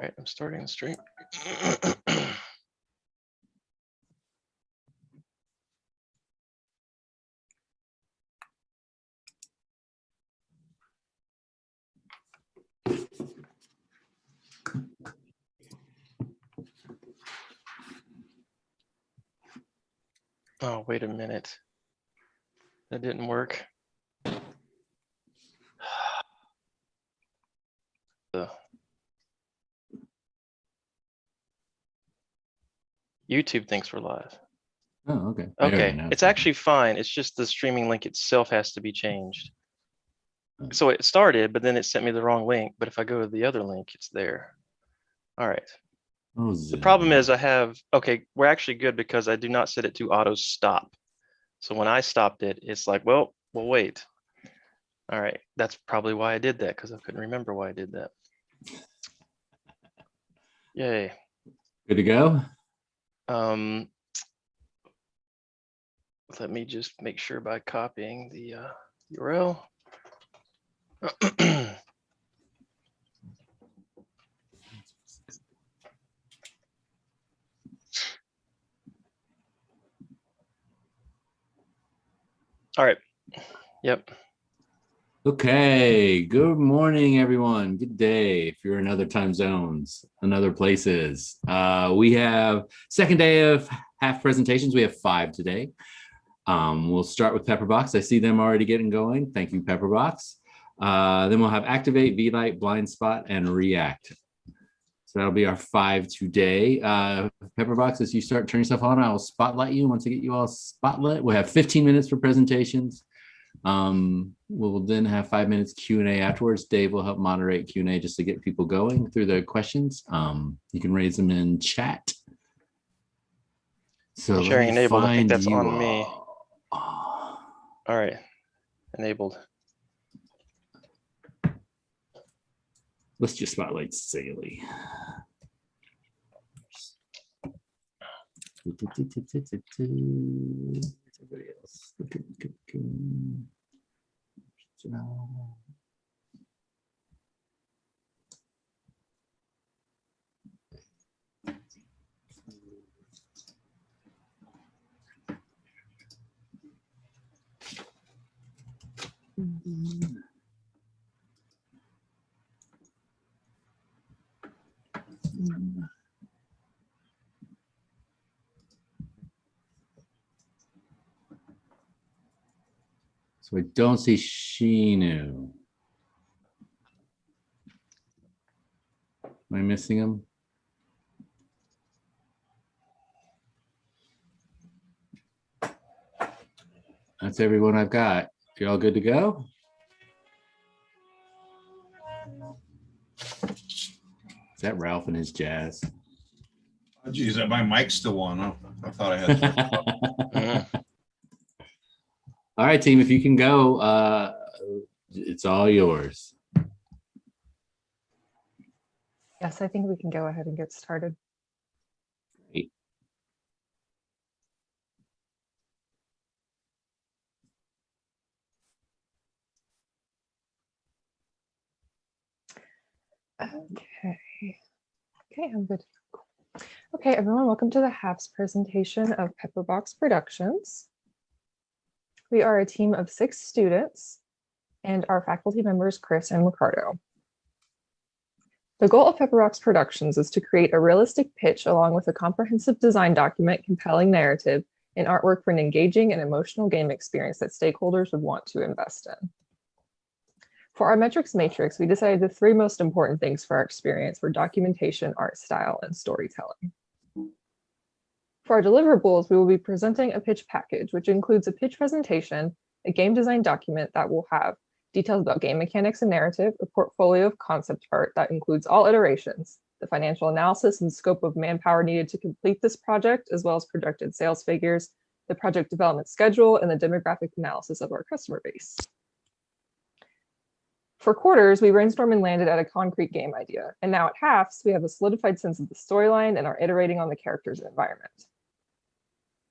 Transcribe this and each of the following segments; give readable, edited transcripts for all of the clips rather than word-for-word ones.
right, I'm starting the stream. Oh, wait a minute. That didn't work. YouTube thinks we're live. Oh, okay. Okay, it's actually fine. It's just the streaming link itself has to be changed. So it started, but then it sent me the wrong link. But if I go to the other link, it's there. All right. Oh, the problem is okay, we're actually good because I do not set it to auto stop. So when I stopped it, it's like, well, we'll wait. All right, that's probably why I did that, because I couldn't remember why I did that. Yay. Good to go? Let me just make sure by copying the URL. All right. Yep. Okay. Good morning, everyone. Good day. If you're in other time zones and other places, we have second day of half presentations. We have 5 today. We'll start with Pepperbox. I see them already getting going. Thank you, Pepperbox. Then we'll have Activate, V-Light, Blindspot, and React. So that'll be our 5 today. Pepperbox, as you start turning stuff on, I'll spotlight you. Once I get you all spotlit, we'll have 15 minutes for presentations. We'll then have 5 minutes Q&A afterwards. Dave will help moderate Q&A just to get people going through the questions. You can raise them in chat. So sharing enabled. I think that's on all. me. All right, enabled. Let's just spotlight Saley. Everybody else. So I don't see Sheenu. Am I missing him? That's everyone I've got. You all good to go? Is that Ralph and his jazz? Oh, geez, my mic's still on. I thought I had. All right, team, if you can go, it's all yours. Yes, I think we can go ahead and get started. Great. Okay, I'm good. Okay, everyone, welcome to the Halves presentation of Pepperbox Productions. We are a team of 6 students and our faculty members, Chris and Ricardo. The goal of Pepperbox Productions is to create a realistic pitch along with a comprehensive design document, compelling narrative, and artwork for an engaging and emotional game experience that stakeholders would want to invest in. For our metrics matrix, we decided the 3 most important things for our experience were documentation, art style, and storytelling. For our deliverables, we will be presenting a pitch package, which includes a pitch presentation, a game design document that will have details about game mechanics and narrative, a portfolio of concept art that includes all iterations, the financial analysis and scope of manpower needed to complete this project, as well as projected sales figures, the project development schedule, and the demographic analysis of our customer base. For quarters, we brainstormed and landed at a concrete game idea, and now at halves, we have a solidified sense of the storyline and are iterating on the characters and environment.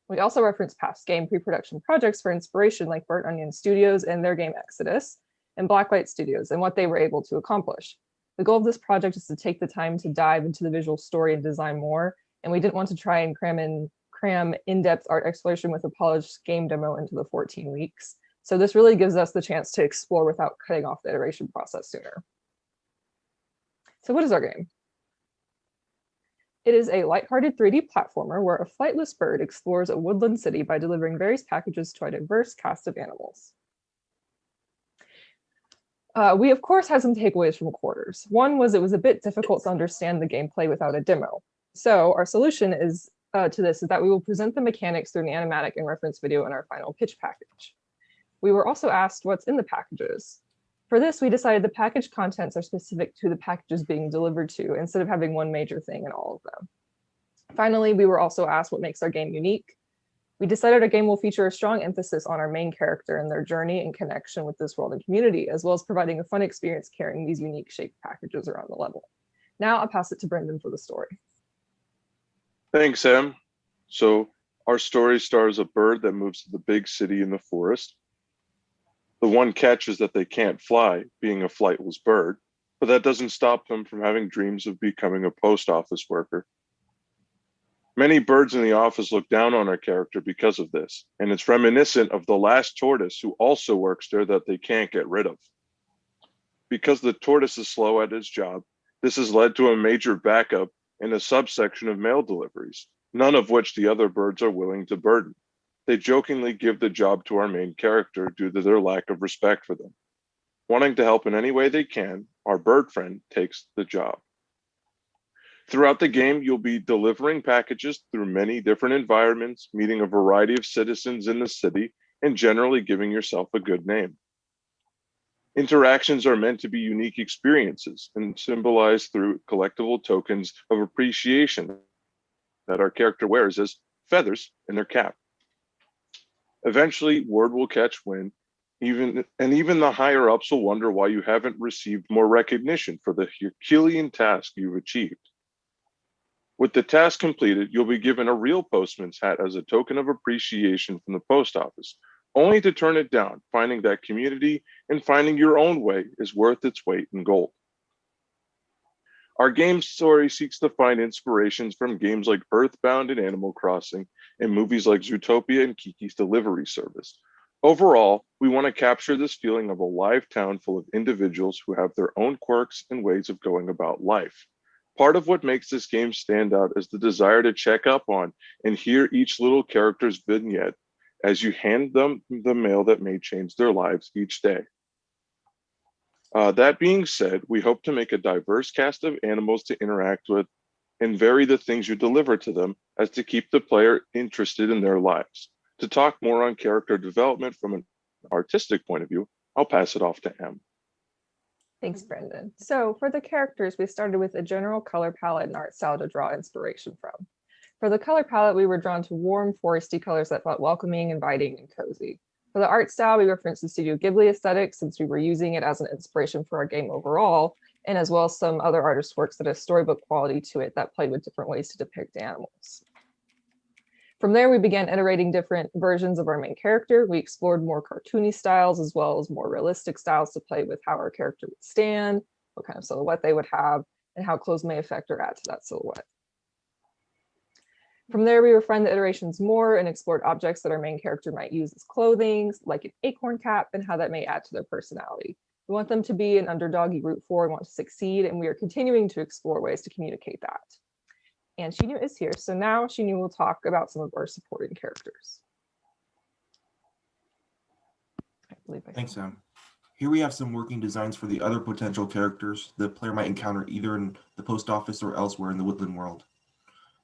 We also reference past game pre-production projects for inspiration, like Burnt Onion Studios and their game Exodus, and Blacklight Studios and what they were able to accomplish. The goal of this project is to take the time to dive into the visual story and design more, and we didn't want to try and cram in-depth art exploration with a polished game demo into the 14 weeks. So this really gives us the chance to explore without cutting off the iteration process sooner. So what is our game? It is a lighthearted 3D platformer where a flightless bird explores a woodland city by delivering various packages to a diverse cast of animals. We, of course, had some takeaways from quarters. One was it was a bit difficult to understand the gameplay without a demo. So our solution is to this is that we will present the mechanics through an animatic and reference video in our final pitch package. We were also asked what's in the packages. For this, we decided the package contents are specific to the packages being delivered to instead of having one major thing in all of them. Finally, we were also asked what makes our game unique. We decided our game will feature a strong emphasis on our main character and their journey and connection with this world and community, as well as providing a fun experience carrying these unique shaped packages around the level. Now I'll pass it to Brendan for the story. Thanks, Em. So our story stars a bird that moves to the big city in the forest. The one catch is that they can't fly, being a flightless bird, but that doesn't stop them from having dreams of becoming a post office worker. Many birds in the office look down on our character because of this, and it's reminiscent of the last tortoise who also works there that they can't get rid of. Because the tortoise is slow at his job, this has led to a major backup in a subsection of mail deliveries, none of which the other birds are willing to burden. They jokingly give the job to our main character due to their lack of respect for them. Wanting to help in any way they can, our bird friend takes the job. Throughout the game, you'll be delivering packages through many different environments, meeting a variety of citizens in the city, and generally giving yourself a good name. Interactions are meant to be unique experiences and symbolized through collectible tokens of appreciation that our character wears as feathers in their cap. Eventually, word will catch wind, even the higher ups will wonder why you haven't received more recognition for the Herculean task you've achieved. With the task completed, you'll be given a real postman's hat as a token of appreciation from the post office, only to turn it down, finding that community and finding your own way is worth its weight in gold. Our game story seeks to find inspirations from games like Earthbound and Animal Crossing and movies like Zootopia and Kiki's Delivery Service. Overall, we want to capture this feeling of a live town full of individuals who have their own quirks and ways of going about life. Part of what makes this game stand out is the desire to check up on and hear each little character's vignette as you hand them the mail that may change their lives each day. That being said, we hope to make a diverse cast of animals to interact with and vary the things you deliver to them as to keep the player interested in their lives. To talk more on character development from an artistic point of view, I'll pass it off to Em. Thanks, Brendan. So for the characters, we started with a general color palette and art style to draw inspiration from. For the color palette, we were drawn to warm, foresty colors that felt welcoming, inviting, and cozy. For the art style, we referenced the Studio Ghibli aesthetic since we were using it as an inspiration for our game overall, and as well as some other artists' works that have storybook quality to it that played with different ways to depict animals. From there, we began iterating different versions of our main character. We explored more cartoony styles as well as more realistic styles to play with how our character would stand, what kind of silhouette they would have, and how clothes may affect or add to that silhouette. From there, we refined the iterations more and explored objects that our main character might use as clothing, like an acorn cap, and how that may add to their personality. We want them to be an underdog you root for and want to succeed, and we are continuing to explore ways to communicate that. And Shinu is here, so now Shinu will talk about some of our supporting characters. Thanks, Sam. Here we have some working designs for the other potential characters the player might encounter either in the post office or elsewhere in the woodland world.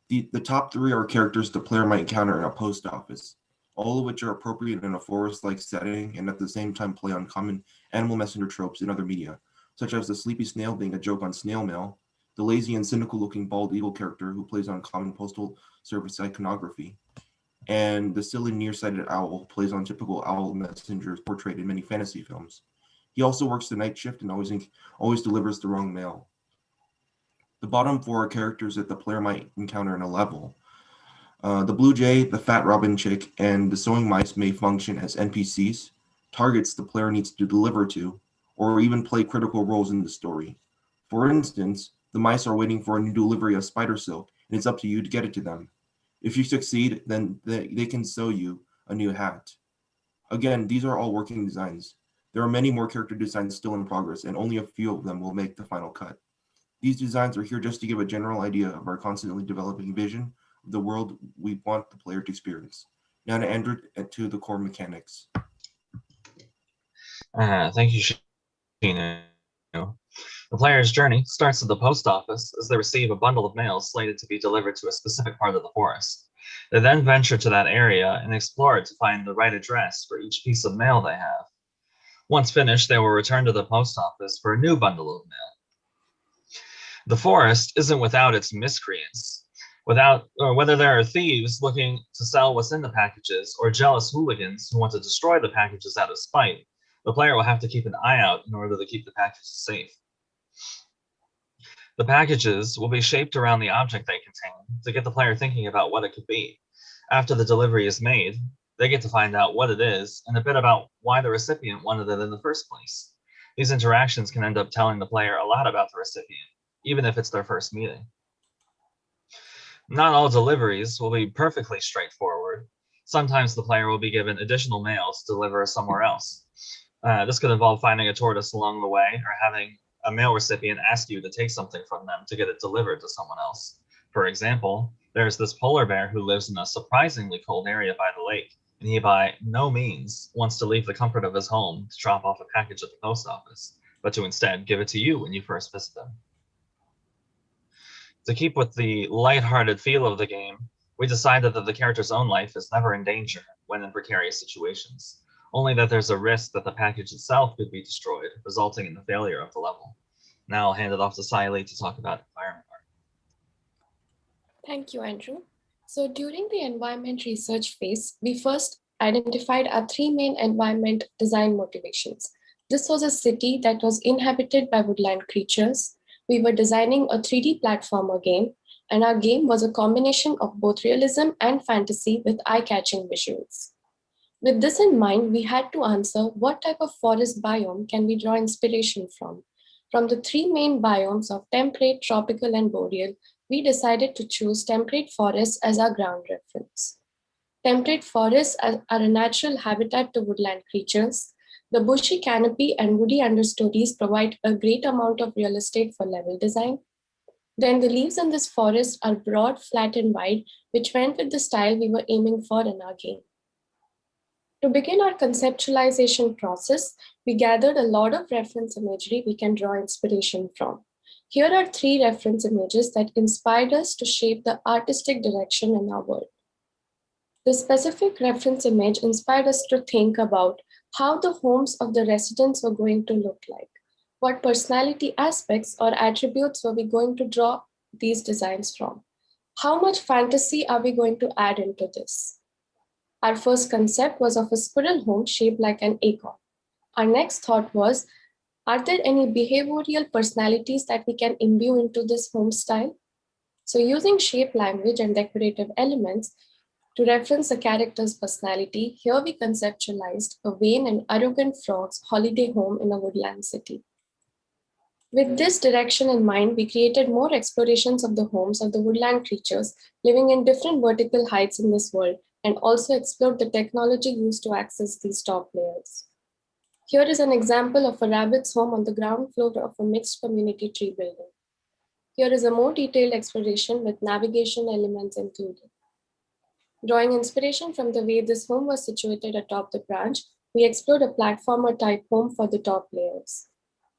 The top three are characters the player might encounter in a post office, all of which are appropriate in a forest-like setting and at the same time play on common animal messenger tropes in other media, such as the sleepy snail being a joke on snail mail, the lazy and cynical-looking bald eagle character who plays on common postal service iconography, and the silly nearsighted owl who plays on typical owl messengers portrayed in many fantasy films. He also works the night shift and always delivers the wrong mail. The bottom four are characters that the player might encounter in a level. The blue jay, the fat robin chick, and the sewing mice may function as NPCs, targets the player needs to deliver to, or even play critical roles in the story. For instance, the mice are waiting for a new delivery of spider silk, and it's up to you to get it to them. If you succeed, then they can sew you a new hat. Again, these are all working designs. There are many more character designs still in progress, and only a few of them will make the final cut. These designs are here just to give a general idea of our constantly developing vision of the world we want the player to experience. Now to Andrew to the core mechanics. Thank you, Shino. The player's journey starts at the post office as they receive a bundle of mail slated to be delivered to a specific part of the forest. They then venture to that area and explore it to find the right address for each piece of mail they have. Once finished, they will return to the post office for a new bundle of mail. The forest isn't without its miscreants. Whether there are thieves looking to sell what's in the packages or jealous hooligans who want to destroy the packages out of spite, the player will have to keep an eye out in order to keep the packages safe. The packages will be shaped around the object they contain to get the player thinking about what it could be. After the delivery is made, they get to find out what it is and a bit about why the recipient wanted it in the first place. These interactions can end up telling the player a lot about the recipient, even if it's their first meeting. Not all deliveries will be perfectly straightforward. Sometimes the player will be given additional mail to deliver somewhere else. This could involve finding a tortoise along the way or having a mail recipient ask you to take something from them to get it delivered to someone else. For example, there's this polar bear who lives in a surprisingly cold area by the lake, and he by no means wants to leave the comfort of his home to drop off a package at the post office, but to instead give it to you when you first visit him. To keep with the lighthearted feel of the game, we decided that the character's own life is never in danger when in precarious situations, only that there's a risk that the package itself could be destroyed, resulting in the failure of the level. Now I'll hand it off to Siley to talk about environment art. Thank you, Andrew. So during the environment research phase, we first identified our three main environment design motivations. This was a city that was inhabited by woodland creatures. We were designing a 3D platformer game, and our game was a combination of both realism and fantasy with eye-catching visuals. With this in mind, we had to answer what type of forest biome can we draw inspiration from. From the three main biomes of temperate, tropical, and boreal, we decided to choose temperate forests as our ground reference. Temperate forests are a natural habitat to woodland creatures. The bushy canopy and woody understories provide a great amount of real estate for level design. Then the leaves in this forest are broad, flat, and wide, which went with the style we were aiming for in our game. To begin our conceptualization process, we gathered a lot of reference imagery we can draw inspiration from. Here are three reference images that inspired us to shape the artistic direction in our world. The specific reference image inspired us to think about how the homes of the residents were going to look like. What personality aspects or attributes were we going to draw these designs from? How much fantasy are we going to add into this? Our first concept was of a squirrel home shaped like an acorn. Our next thought was, are there any behavioral personalities that we can imbue into this home style? So using shape language and decorative elements to reference a character's personality, here we conceptualized a vain and arrogant frog's holiday home in a woodland city. With this direction in mind, we created more explorations of the homes of the woodland creatures living in different vertical heights in this world, and also explored the technology used to access these top layers. Here is an example of a rabbit's home on the ground floor of a mixed community tree building. Here is a more detailed exploration with navigation elements included. Drawing inspiration from the way this home was situated atop the branch, we explored a platformer type home for the top layers.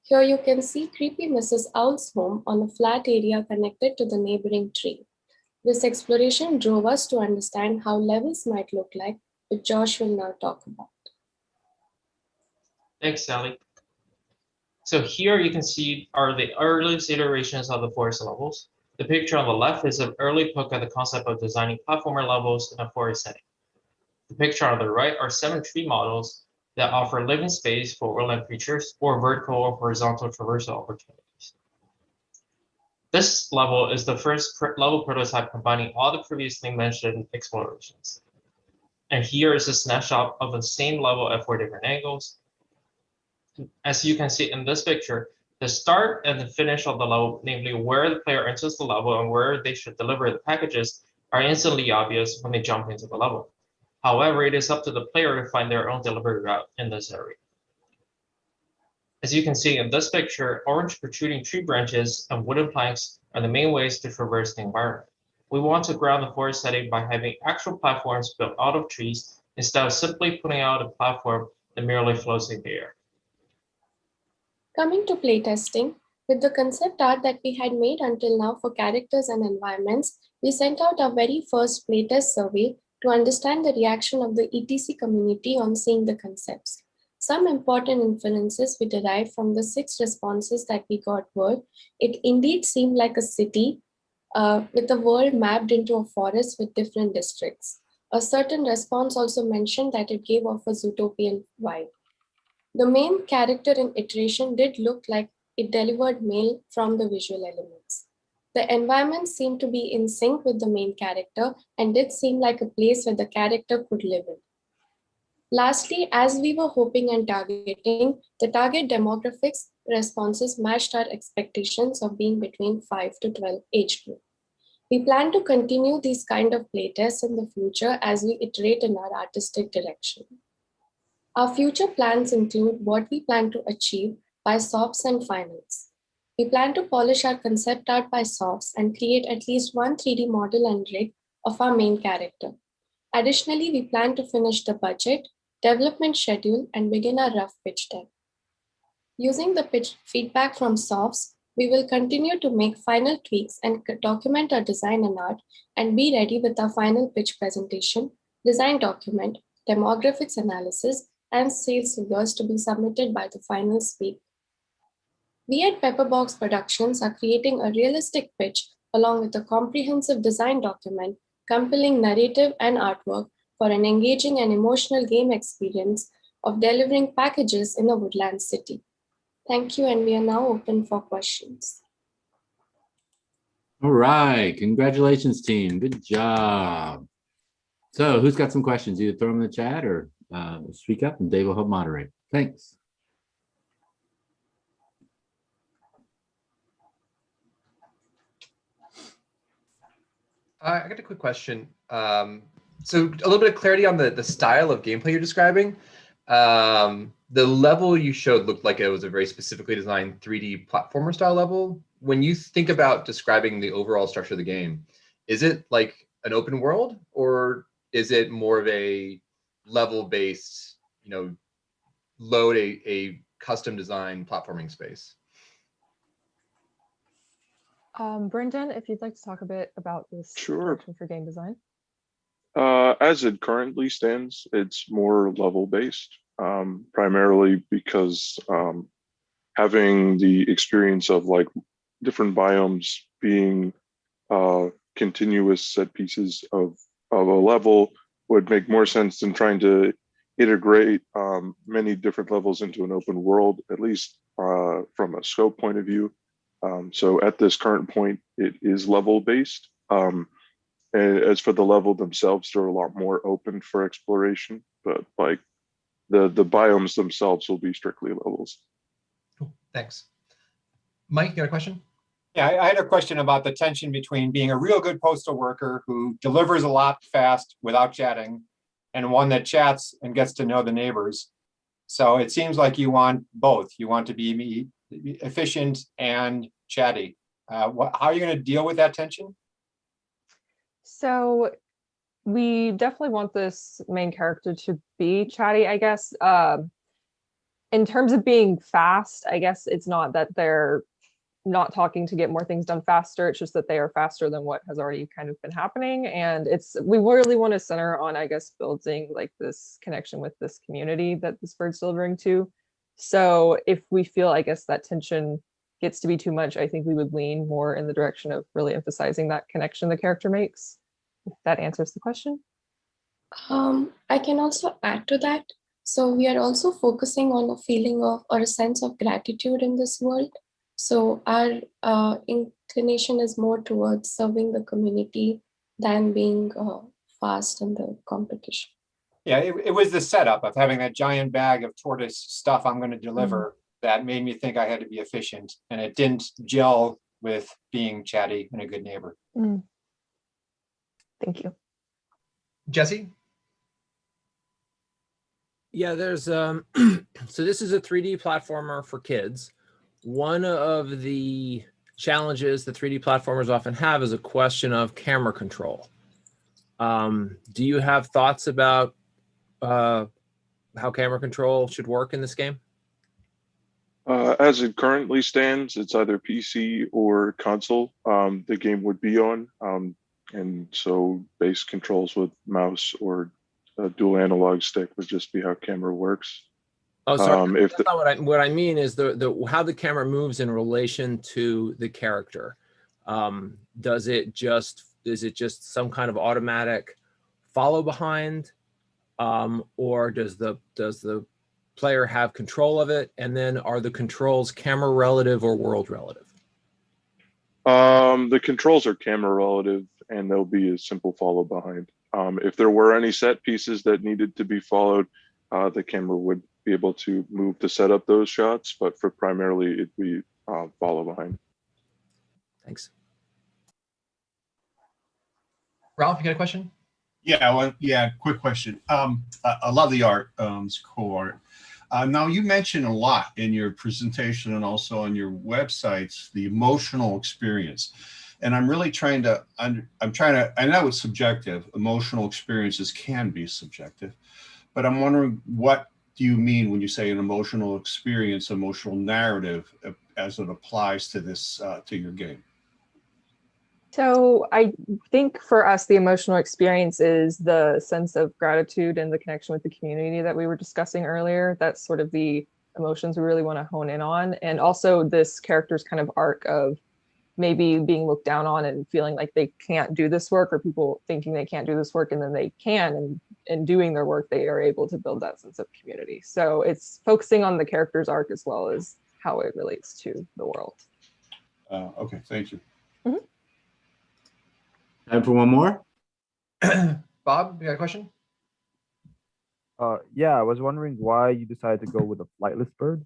Here you can see creepy Mrs. Owl's home on a flat area connected to the neighboring tree. This exploration drove us to understand how levels might look like, which Josh will now talk about. Thanks, Sally. So here you can see are the earliest iterations of the forest levels. The picture on the left is an early look at the concept of designing platformer levels in a forest setting. The picture on the right are 7 tree models that offer living space for woodland creatures or vertical or horizontal traversal opportunities. This level is the first level prototype combining all the previously mentioned explorations. And here is a snapshot of the same level at 4 different angles. As you can see in this picture, The start and the finish of the level, namely where the player enters the level and where they should deliver the packages, are instantly obvious when they jump into the level. However, it is up to the player to find their own delivery route in this area. As you can see in this picture, orange protruding tree branches and wooden planks are the main ways to traverse the environment. We want to ground the forest setting by having actual platforms built out of trees instead of simply putting out a platform that merely floats in the air. Coming to playtesting, with the concept art that we had made until now for characters and environments, we sent out our very first playtest survey to understand the reaction of the ETC community on seeing the concepts. Some important inferences we derived from the 6 responses that we got were, it indeed seemed like a city with the world mapped into a forest with different districts. A certain response also mentioned that it gave off a Zootopian vibe. The main character in iteration did look like it delivered mail from the visual elements. The environment seemed to be in sync with the main character and did seem like a place where the character could live in. Lastly, as we were hoping and targeting, the target demographics responses matched our expectations of being between 5 to 12 age group. We plan to continue these kind of playtests in the future as we iterate in our artistic direction. Our future plans include what we plan to achieve by softs and finals. We plan to polish our concept art by softs and create at least one 3D model and rig of our main character. Additionally, we plan to finish the budget, development schedule, and begin our rough pitch deck. Using the pitch feedback from softs, we will continue to make final tweaks and document our design and art and be ready with our final pitch presentation, design document, demographics analysis, and sales figures to be submitted by the final speak. We at Pepperbox Productions are creating a realistic pitch along with a comprehensive design document, compelling narrative and artwork for an engaging and emotional game experience of delivering packages in a woodland city. Thank you, and we are now open for questions. All right, congratulations team, good job. So who's got some questions? Either throw them in the chat or speak up and Dave will help moderate. Thanks. I got a quick question. So a little bit of clarity on the style of gameplay you're describing. The level you showed looked like it was a very specifically designed 3D platformer style level. When you think about describing the overall structure of the game, is it like an open world or is it more of a level-based, load a custom design platforming space? Brendan, if you'd like to talk a bit about this direction for game design. As it currently stands, it's more level-based, primarily because having the experience of like different biomes being continuous set pieces of a level would make more sense than trying to integrate many different levels into an open world, at least from a scope point of view. So at this current point, it is level-based. And as for the level themselves, they're a lot more open for exploration, but like the biomes themselves will be strictly levels. Cool, thanks. Mike, you got a question? Yeah, I had a question about the tension between being a real good postal worker who delivers a lot fast without chatting and one that chats and gets to know the neighbors. So it seems like you want both. You want to be efficient and chatty. How are you going to deal with that tension? So we definitely want this main character to be chatty, I guess. In terms of being fast, I guess it's not that they're not talking to get more things done faster. It's just that they are faster than what has already kind of been happening. And we really want to center on, I guess, building like this connection with this community that this bird's delivering to. So if we feel, I guess, that tension gets to be too much, I think we would lean more in the direction of really emphasizing that connection the character makes. If that answers the question. I can also add to that. So we are also focusing on a feeling of or a sense of gratitude in this world. So our inclination is more towards serving the community than being fast in the competition. Yeah, it was the setup of having that giant bag of tortoise stuff I'm going to deliver. that made me think I had to be efficient, and it didn't gel with being chatty and a good neighbor. Thank you. Jesse? Yeah, there's so this is a 3D platformer for kids. One of the challenges that 3D platformers often have is a question of camera control. Do you have thoughts about how camera control should work in this game? As it currently stands, it's either PC or console the game would be on. And so base controls with mouse or a dual analog stick would just be how camera works. Oh, sorry. That's not what I mean is how the camera moves in relation to the character. Is it just some kind of automatic follow behind, or does the player have control of it? And then are the controls camera relative or world relative? The controls are camera relative, and there'll be a simple follow behind. If there were any set pieces that needed to be followed, the camera would be able to move to set up those shots, but for primarily it'd be follow behind. Thanks. Ralph, you got a question? Yeah, well, yeah, quick question. I love the art. It's cool art. Now, you mentioned a lot in your presentation and also on your websites, the emotional experience. And I'm really trying to, I know it's subjective. Emotional experiences can be subjective, but I'm wondering, what do you mean when you say an emotional experience, emotional narrative, as it applies to this, to your game? So I think for us, the emotional experience is the sense of gratitude and the connection with the community that we were discussing earlier. That's sort of the emotions we really want to hone in on. And also this character's kind of arc of maybe being looked down on and feeling like they can't do this work, or people thinking they can't do this work, and then they can, and in doing their work, they are able to build that sense of community. So it's focusing on the character's arc as well as how it relates to the world. Okay, thank you. Mm-hmm. Time for one more. Bob, you got a question? Yeah, I was wondering why you decided to go with a flightless bird.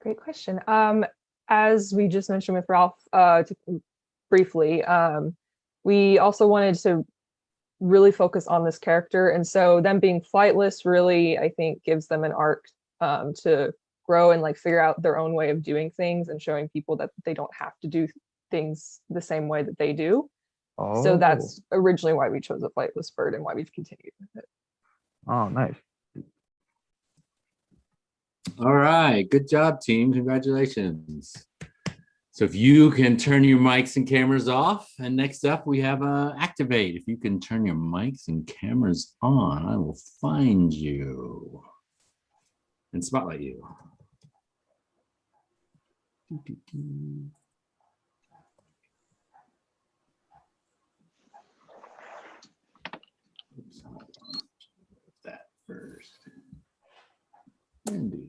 Great question. As we just mentioned with Ralph briefly, we also wanted to really focus on this character. And so them being flightless really, I think, gives them an arc to grow and like figure out their own way of doing things, and showing people that they don't have to do things the same way that they do. Oh. So that's originally why we chose a flightless bird and why we've continued with it. Oh, nice. All right, good job, team. Congratulations. So if you can turn your mics and cameras off, and next up we have activate. If you can turn your mics and cameras on, I will find you and spotlight you. Oops, hold on. That first. And do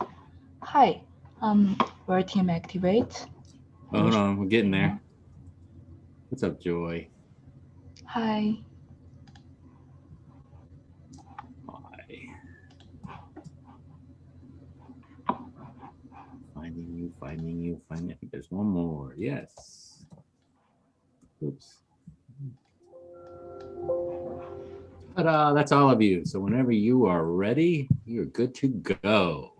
that. Hi, we're Team Activate. Oh, hold on, we're getting there. What's up, Joy? Hi. Hi. Finding you. I think there's one more. Yes. Oops. Ta-da, that's all of you. So whenever you are ready, you're good to go.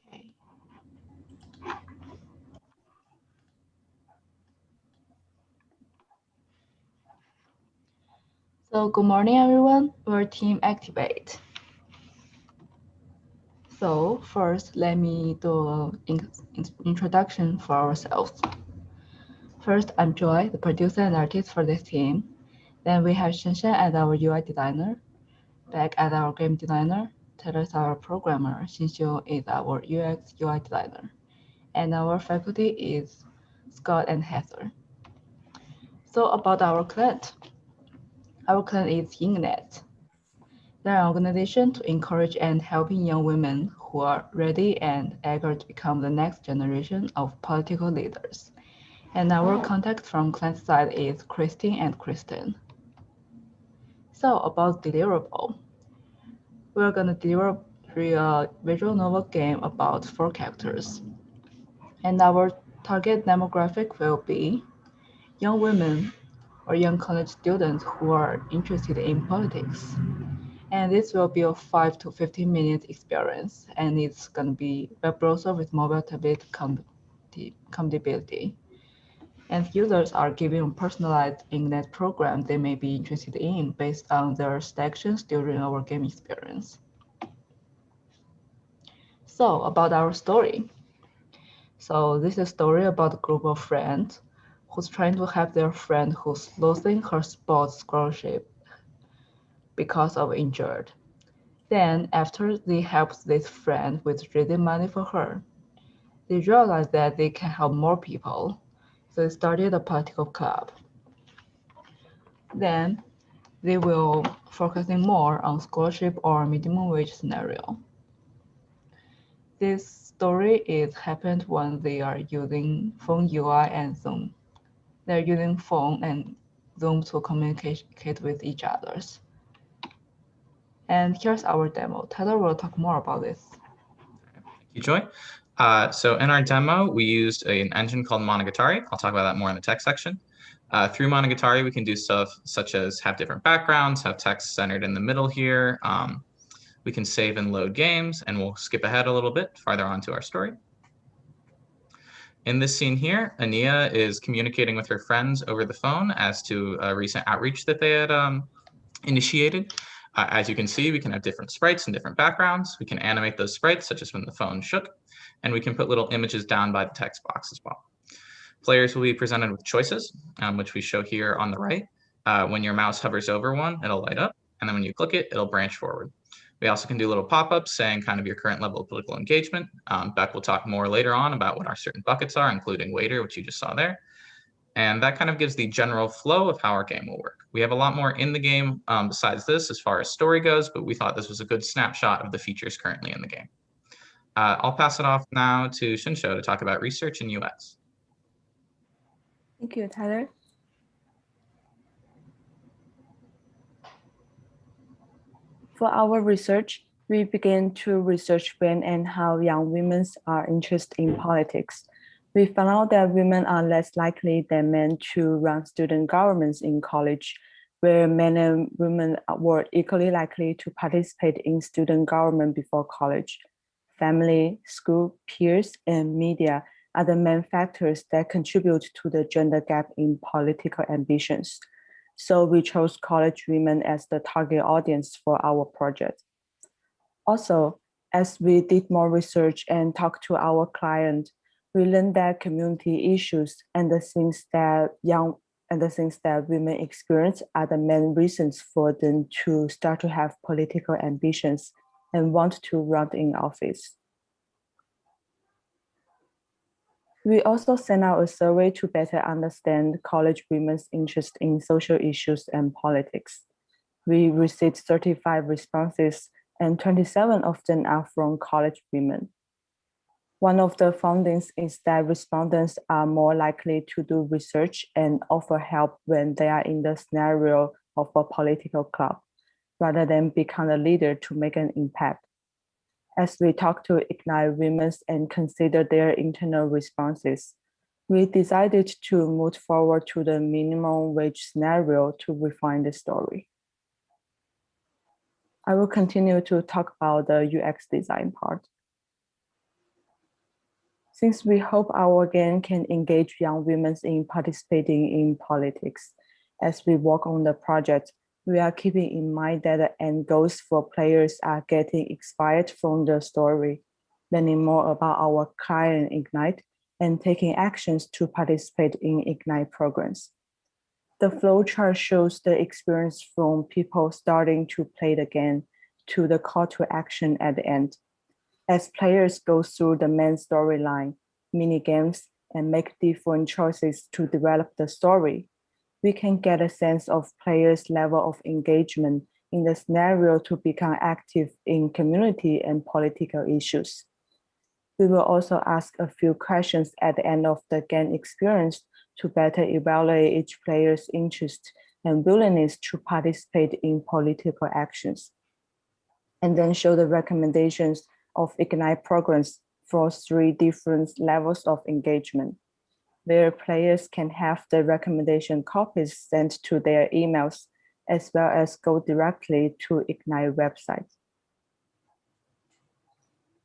Okay. So good morning, everyone. We're Team Activate. So first, let me do an introduction for ourselves. First, I'm Joy, the producer and artist for this team. Then we have Shenshen as our UI designer, Beck as our game designer, Taylor is our programmer, Xinxiu is our UX UI designer, and our faculty is Scott and Heather. So about our client. Our client is Yingnet. They're an organization to encourage and helping young women who are ready and eager to become the next generation of political leaders. And our contact from client side is Christine and Kristen. So about Deliverable, we're gonna deliver a visual novel game about 4 characters. And our target demographic will be young women or young college students who are interested in politics. And this will be a 5 to 15 minute experience, and it's gonna be web browser with mobile tablet compatibility. And users are given a personalized internet program they may be interested in based on their selections during our game experience. So about our story. So this is a story about a group of friends who's trying to help their friend who's losing her sports scholarship because of injured. Then after they help this friend with raising money for her, they realize that they can help more people. So they started a political club. Then they will focusing more on scholarship or minimum wage scenario. This story is happened when they are using phone UI and Zoom. They're using phone and Zoom to communicate with each others. And here's our demo. Tyler will talk more about this. Thank you, Joy. So in our demo, we used an engine called Monogatari. I'll talk about that more in the tech section. Through Monogatari, we can do stuff such as have different backgrounds, have text centered in the middle here. We can save and load games, and we'll skip ahead a little bit farther on to our story. In this scene here, Ania is communicating with her friends over the phone as to a recent outreach that they had initiated. As you can see, we can have different sprites and different backgrounds. We can animate those sprites, such as when the phone shook, and we can put little images down by the text box as well. Players will be presented with choices, which we show here on the right. When your mouse hovers over one, it'll light up, and then when you click it, it'll branch forward. We also can do little pop-ups saying kind of your current level of political engagement. Beck will talk more later on about what our certain buckets are, including waiter, which you just saw there. And that kind of gives the general flow of how our game will work. We have a lot more in the game besides this as far as story goes, but we thought this was a good snapshot of the features currently in the game. I'll pass it off now to Shinsho to talk about research and UX. Thank you, Tyler. For our research, we began to research when and how young women are interested in politics. We found out that women are less likely than men to run student governments in college, where men and women were equally likely to participate in student government before college. Family, school, peers, and media are the main factors that contribute to the gender gap in political ambitions. So we chose college women as the target audience for our project. Also, as we did more research and talked to our client, we learned that community issues and the things that women experience are the main reasons for them to start to have political ambitions and want to run in office. We also sent out a survey to better understand college women's interest in social issues and politics. We received 35 responses, and 27 of them are from college women. One of the findings is that respondents are more likely to do research and offer help when they are in the scenario of a political club, rather than become a leader to make an impact. As we talk to Ignite Women and consider their internal responses, we decided to move forward to the minimum wage scenario to refine the story. I will continue to talk about the UX design part. Since we hope our game can engage young women in participating in politics, as we work on the project, we are keeping in mind that the end goals for players are getting inspired from the story, learning more about our client Ignite, and taking actions to participate in Ignite programs. The flowchart shows the experience from people starting to play the game to the call to action at the end. As players go through the main storyline, mini-games, and make different choices to develop the story, we can get a sense of players' level of engagement in the scenario to become active in community and political issues. We will also ask a few questions at the end of the game experience to better evaluate each player's interest and willingness to participate in political actions. And then show the recommendations of Ignite programs for 3 different levels of engagement, where players can have the recommendation copies sent to their emails, as well as go directly to Ignite website.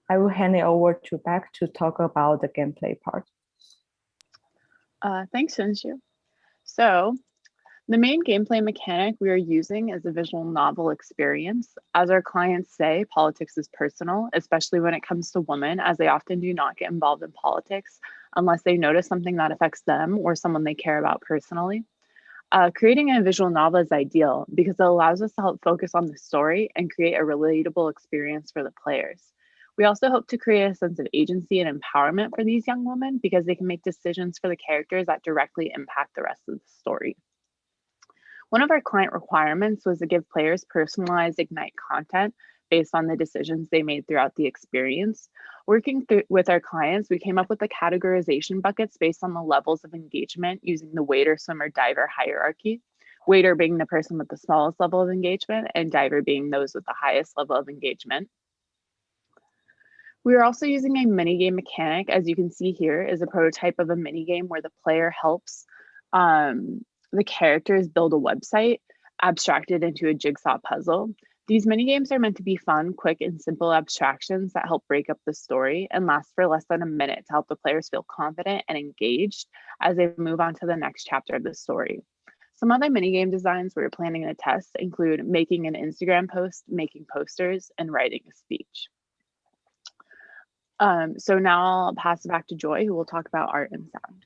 I will hand it over to Beck to talk about the gameplay part. Thanks, Shunshu. So the main gameplay mechanic we are using is a visual novel experience. As our clients say, politics is personal, especially when it comes to women, as they often do not get involved in politics unless they notice something that affects them or someone they care about personally. Creating a visual novel is ideal because it allows us to help focus on the story and create a relatable experience for the players. We also hope to create a sense of agency and empowerment for these young women because they can make decisions for the characters that directly impact the rest of the story. One of our client requirements was to give players personalized Ignite content based on the decisions they made throughout the experience. Working with our clients, we came up with the categorization buckets based on the levels of engagement using the waiter, swimmer, diver hierarchy. Waiter being the person with the smallest level of engagement and diver being those with the highest level of engagement. We are also using a minigame mechanic, as you can see here, is a prototype of a minigame where the player helps the characters build a website abstracted into a jigsaw puzzle. These minigames are meant to be fun, quick, and simple abstractions that help break up the story and last for less than a minute to help the players feel confident and engaged as they move on to the next chapter of the story. Some other minigame designs we're planning to test include making an Instagram post, making posters, and writing a speech. So now I'll pass it back to Joy, who will talk about art and sound.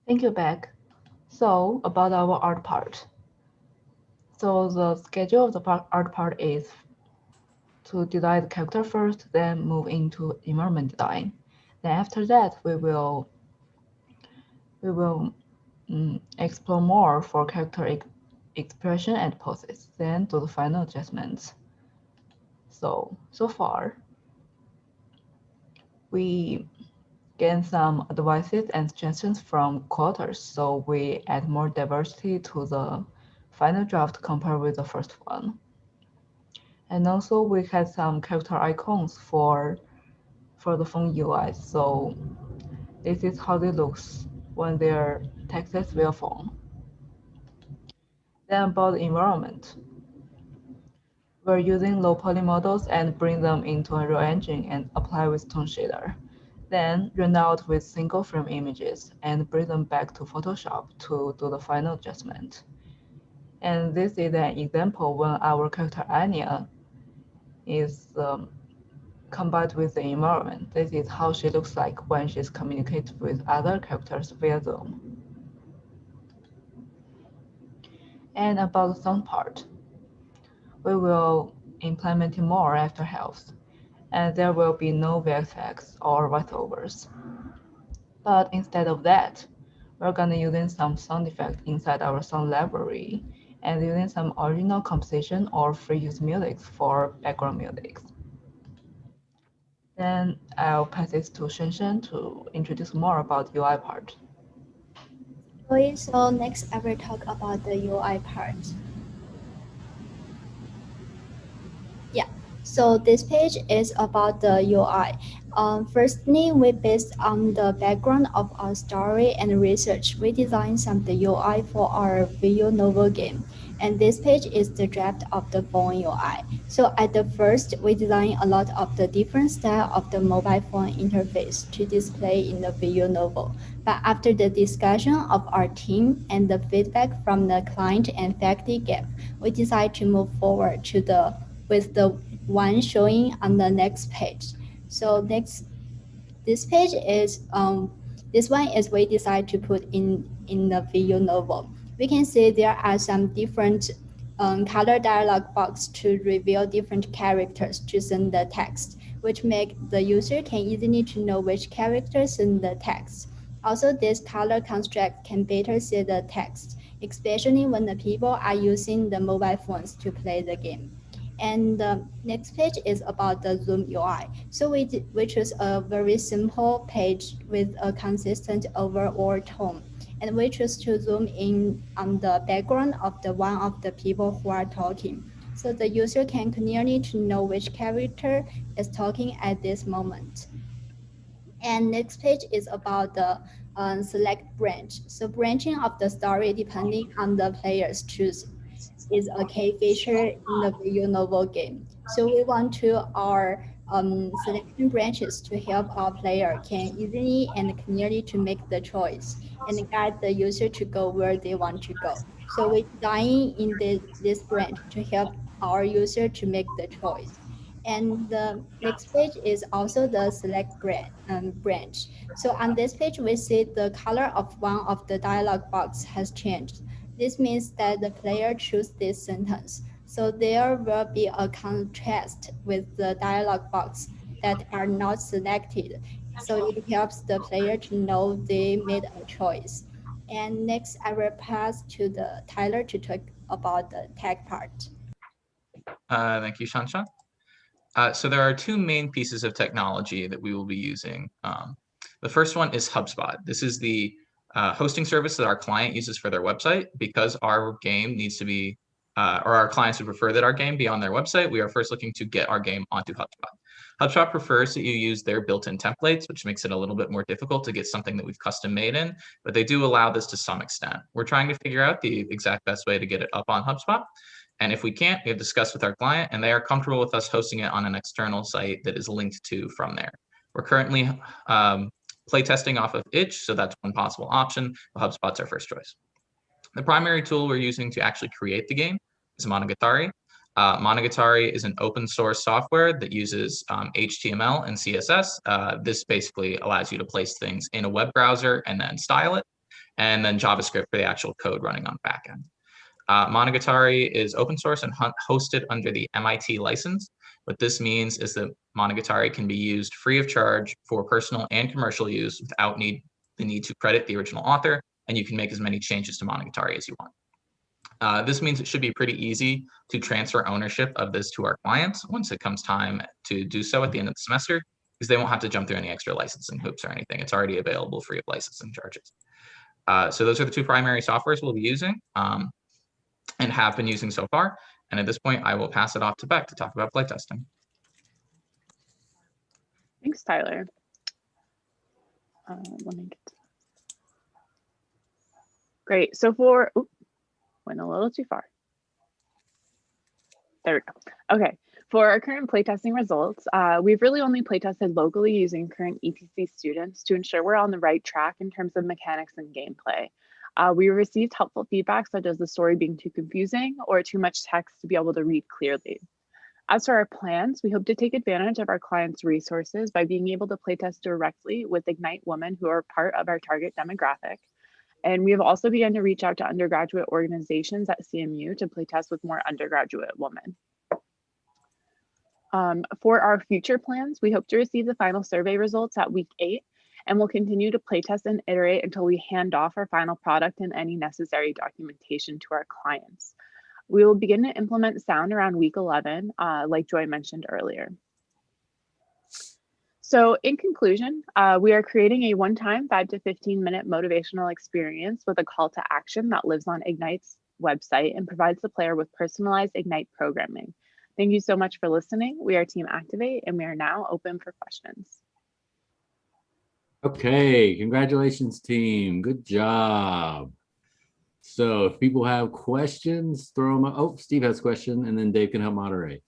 Thank you, Beck. So about our art part. So the schedule of the art part is to design the character first, then move into environment design. Then after that, we will explore more for character expression and poses, then do the final adjustments. So far, we gain some advices and suggestions from co-authors, so we add more diversity to the final draft compared with the first one. And also we had some character icons for the phone UI. So this is how they look when they're texted via phone. Then about the environment. We're using low poly models and bring them into Unreal Engine and apply with tone shader. Then run out with single frame images and bring them back to Photoshop to do the final adjustment. And this is an example when our character Anya is combined with the environment. This is how she looks like when she's communicating with other characters via Zoom. And about the sound part, we will implement more after Halves, and there will be no VFX or voiceovers. But instead of that, we're gonna using some sound effects inside our sound library and using some original composition or free use music for background music. Then I'll pass it to Shenshen to introduce more about UI part. Okay, so next I will talk about the UI part. Yeah, so this page is about the UI. Firstly, we based on the background of our story and research, we designed some the UI for our visual novel game. And this page is the draft of the phone UI. So at the first, we designed a lot of the different style of the mobile phone interface to display in the visual novel. But after the discussion of our team and the feedback from the client and faculty gave, we decided to move forward to with the one showing on the next page. So this page is this one is we decide to put in the visual novel. We can see there are some different color dialog box to reveal different characters to send the text, which make the user can easily to know which characters send the text. Also, this color construct can better see the text, especially when the people are using the mobile phones to play the game. And the next page is about the Zoom UI. So we chose a very simple page with a consistent overall tone. and we choose to zoom in on the background of the one of the people who are talking. So the user can clearly to know which character is talking at this moment. And next page is about the select branch. So branching of the story depending on the player's choice is a key feature in the visual novel game. So we want to our selection branches to help our player can easily and clearly to make the choice and guide the user to go where they want to go. So we design in this branch to help our user to make the choice. And the next page is also the select branch. So on this page, we see the color of one of the dialog box has changed. This means that the player choose this sentence. So there will be a contrast with the dialog box that are not selected. So it helps the player to know they made a choice. And next, I will pass to the Tyler to talk about the tech part. Thank you, Shanshan. So there are two main pieces of technology that we will be using. The first one is HubSpot. This is the hosting service that our client uses for their website. Because our game needs to be, or our clients would prefer that our game be on their website, we are first looking to get our game onto HubSpot. HubSpot prefers that you use their built-in templates, which makes it a little bit more difficult to get something that we've custom made in, but they do allow this to some extent. We're trying to figure out the exact best way to get it up on HubSpot. And if we can't, we have discussed with our client and they are comfortable with us hosting it on an external site that is linked to from there. We're currently playtesting off of Itch, so that's one possible option. HubSpot's our first choice. The primary tool we're using to actually create the game is Monogatari. Monogatari is an open source software that uses HTML and CSS. This basically allows you to place things in a web browser and then style it, and then JavaScript for the actual code running on the backend. Monogatari is open source and hosted under the MIT license. What this means is that Monogatari can be used free of charge for personal and commercial use without the need to credit the original author, and you can make as many changes to Monogatari as you want. This means it should be pretty easy to transfer ownership of this to our clients once it comes time to do so at the end of the semester, because they won't have to jump through any extra licensing hoops or anything. It's already available free of licensing charges. So those are the two primary softwares we'll be using. And have been using so far. And at this point, I will pass it off to Beck to talk about playtesting. Thanks, Tyler. Let me get to Great. So went a little too far. There we go. Okay. For our current playtesting results, we've really only playtested locally using current ETC students to ensure we're on the right track in terms of mechanics and gameplay. We received helpful feedback such as the story being too confusing or too much text to be able to read clearly. As for our plans, we hope to take advantage of our clients' resources by being able to playtest directly with Ignite women who are part of our target demographic. And we have also begun to reach out to undergraduate organizations at CMU to playtest with more undergraduate women. For our future plans, we hope to receive the final survey results at week 8, and we'll continue to playtest and iterate until we hand off our final product and any necessary documentation to our clients. We will begin to implement sound around week 11, like Joy mentioned earlier. So in conclusion, we are creating a one-time 5 to 15-minute motivational experience with a call to action that lives on Ignite's website and provides the player with personalized Ignite programming. Thank you so much for listening. We are Team Activate, and we are now open for questions. Okay, congratulations, team. Good job. So if people have questions, throw them up. Oh, Steve has a question, and then Dave can help moderate.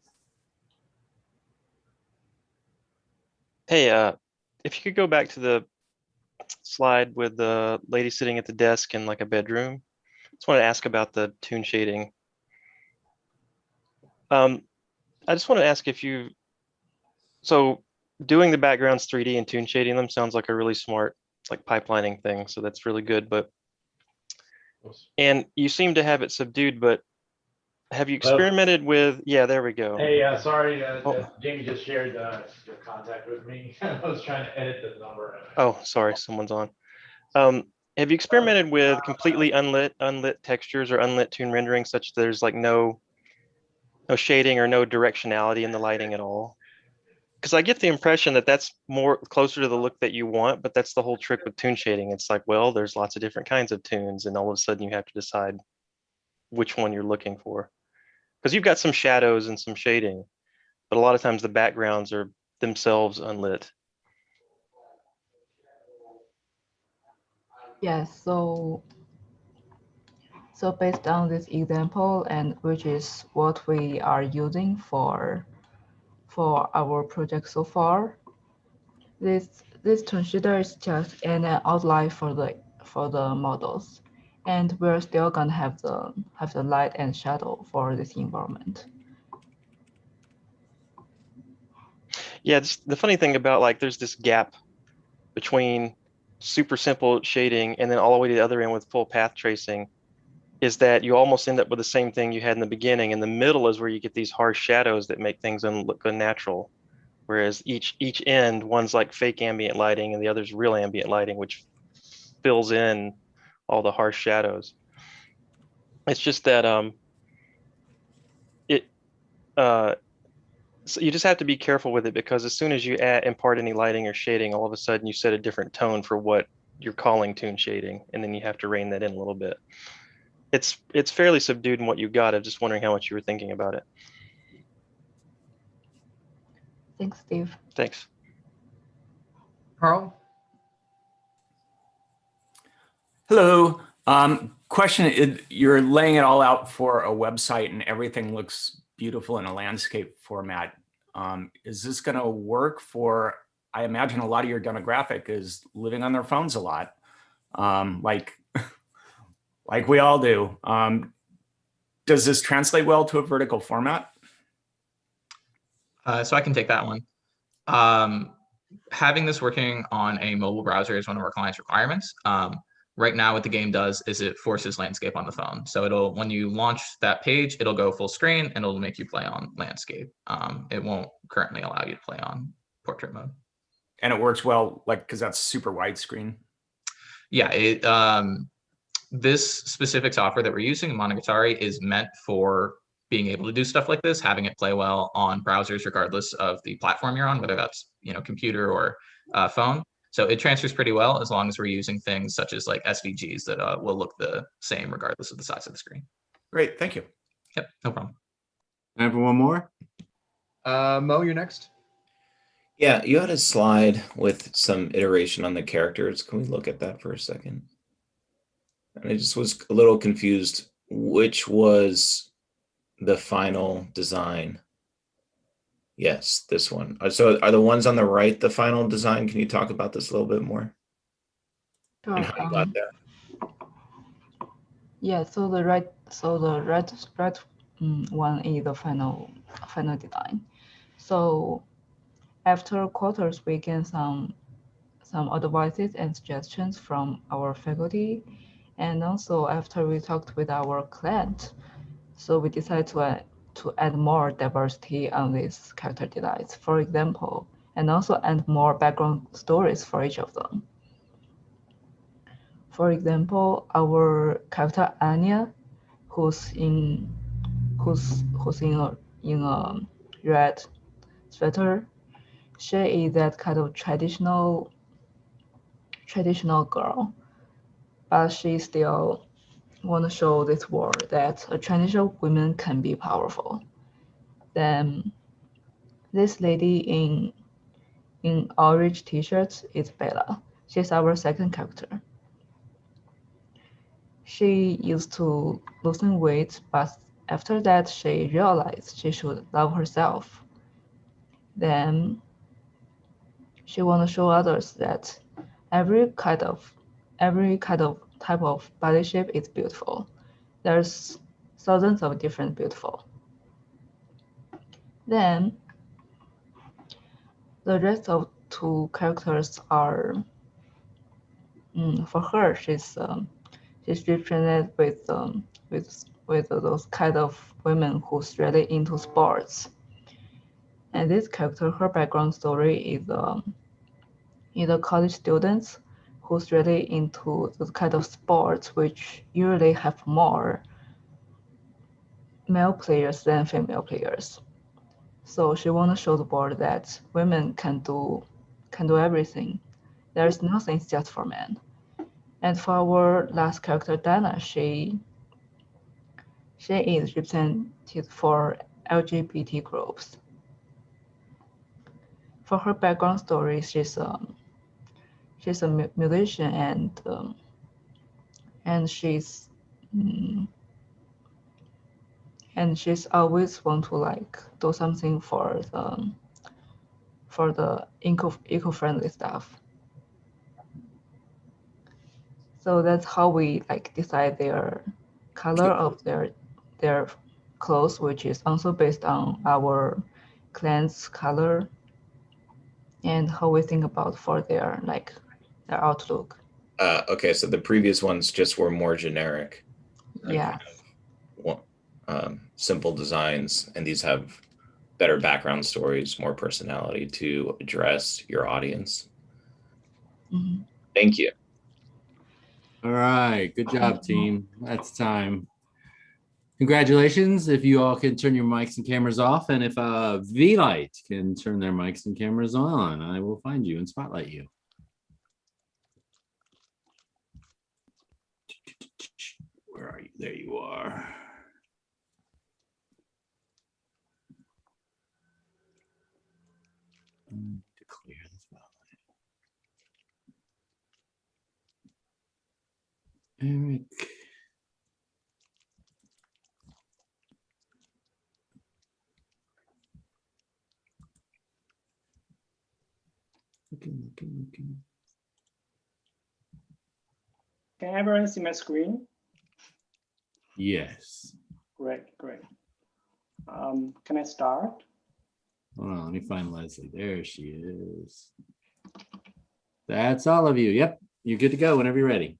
Hey, if you could go back to the slide with the lady sitting at the desk in like a bedroom. I just want to ask about the toon shading. I just want to ask if you, so doing the backgrounds 3D and toon shading them sounds like a really smart, like pipelining thing. So that's really good, and you seem to have it subdued, but have you experimented with, yeah, there we go. Hey, sorry, Jamie just shared your contact with me. I was trying to edit the number. Oh, sorry, someone's on. Have you experimented with completely unlit textures or unlit toon rendering such there's like no shading or no directionality in the lighting at all? because I get the impression that that's more closer to the look that you want, but that's the whole trick with toon shading. It's like, well, there's lots of different kinds of toons, and all of a sudden you have to decide which one you're looking for. Because you've got some shadows and some shading, but a lot of times the backgrounds are themselves unlit. Yes, so based on this example, and which is what we are using for our project so far, this toon shader is just an outline for the models, and we're still gonna have the light and shadow for this environment. Yeah, the funny thing about, like, there's this gap between super simple shading and then all the way to the other end with full path tracing, is that you almost end up with the same thing you had in the beginning. In the middle is where you get these harsh shadows that make things look unnatural. Whereas each end, one's like fake ambient lighting and the other's real ambient lighting, which fills in all the harsh shadows. It's just that so you just have to be careful with it, because as soon as you impart any lighting or shading, all of a sudden you set a different tone for what you're calling toon shading, and then you have to rein that in a little bit. It's fairly subdued in what you got. I'm just wondering how much you were thinking about it. Thanks, Steve. Thanks. Carl? Hello. Question, you're laying it all out for a website and everything looks beautiful in a landscape format. Is this going to work for, I imagine a lot of your demographic is living on their phones a lot, like we all do. Does this translate well to a vertical format? So I can take that one. Having this working on a mobile browser is one of our clients' requirements. Right now, what the game does is it forces landscape on the phone. So when you launch that page, it'll go full screen and it'll make you play on landscape. It won't currently allow you to play on portrait mode. And it works well, like, because that's super widescreen. Yeah, this specific software that we're using, Monogatari, is meant for being able to do stuff like this, having it play well on browsers, regardless of the platform you're on, whether that's computer or phone. So it transfers pretty well as long as we're using things such as like SVGs that will look the same regardless of the size of the screen. Great, thank you. Yep, no problem. Time for one more. Mo, you're next. Yeah, you had a slide with some iteration on the characters. Can we look at that for a second? And I just was a little confused. Which was the final design? Yes, this one. So are the ones on the right the final design? Can you talk about this a little bit more? Sure. And how you got there? Yeah, so the red one is the final design. So after quarters, we get some advices and suggestions from our faculty, and also after we talked with our client, so we decided to add more diversity on these character designs, for example, and also add more background stories for each of them. For example, our character Anya, who's in a red sweater, she is that kind of traditional girl, but she still want to show this world that a traditional women can be powerful. Then this lady in orange t-shirts is Bella. She's our second character. She used to losing weight, but after that she realized she should love herself. Then she want to show others that every kind of type of body shape is beautiful. There's thousands of different beautiful. Then the rest of two characters are for her. She's represented with those kind of women who's really into sports. And this character, her background story is a college student who's really into those kind of sports, which usually have more male players than female players. So she want to show the board that women can do everything. There's nothing just for men. And for our last character, Dana, she is represented for LGBT groups. For her background story, she's a musician and she's always want to like do something for the eco-friendly stuff. So that's how we like decide their color of their clothes, which is also based on our clan's color and how we think about for their outlook. Okay, so the previous ones just were more generic. Yeah. Simple designs, and these have better background stories, more personality to address your audience. Mm-hmm. Thank you. All right, good job, team. That's time. Congratulations. If you all can turn your mics and cameras off, and if V-Light can turn their mics and cameras on, I will find you and spotlight you. Where are you? There you are. To clear the spotlight. Eric. Looking. Can everyone see my screen? Yes. Great. Can I start? Hold on, let me find Leslie. There she is. That's all of you. Yep, you're good to go whenever you're ready.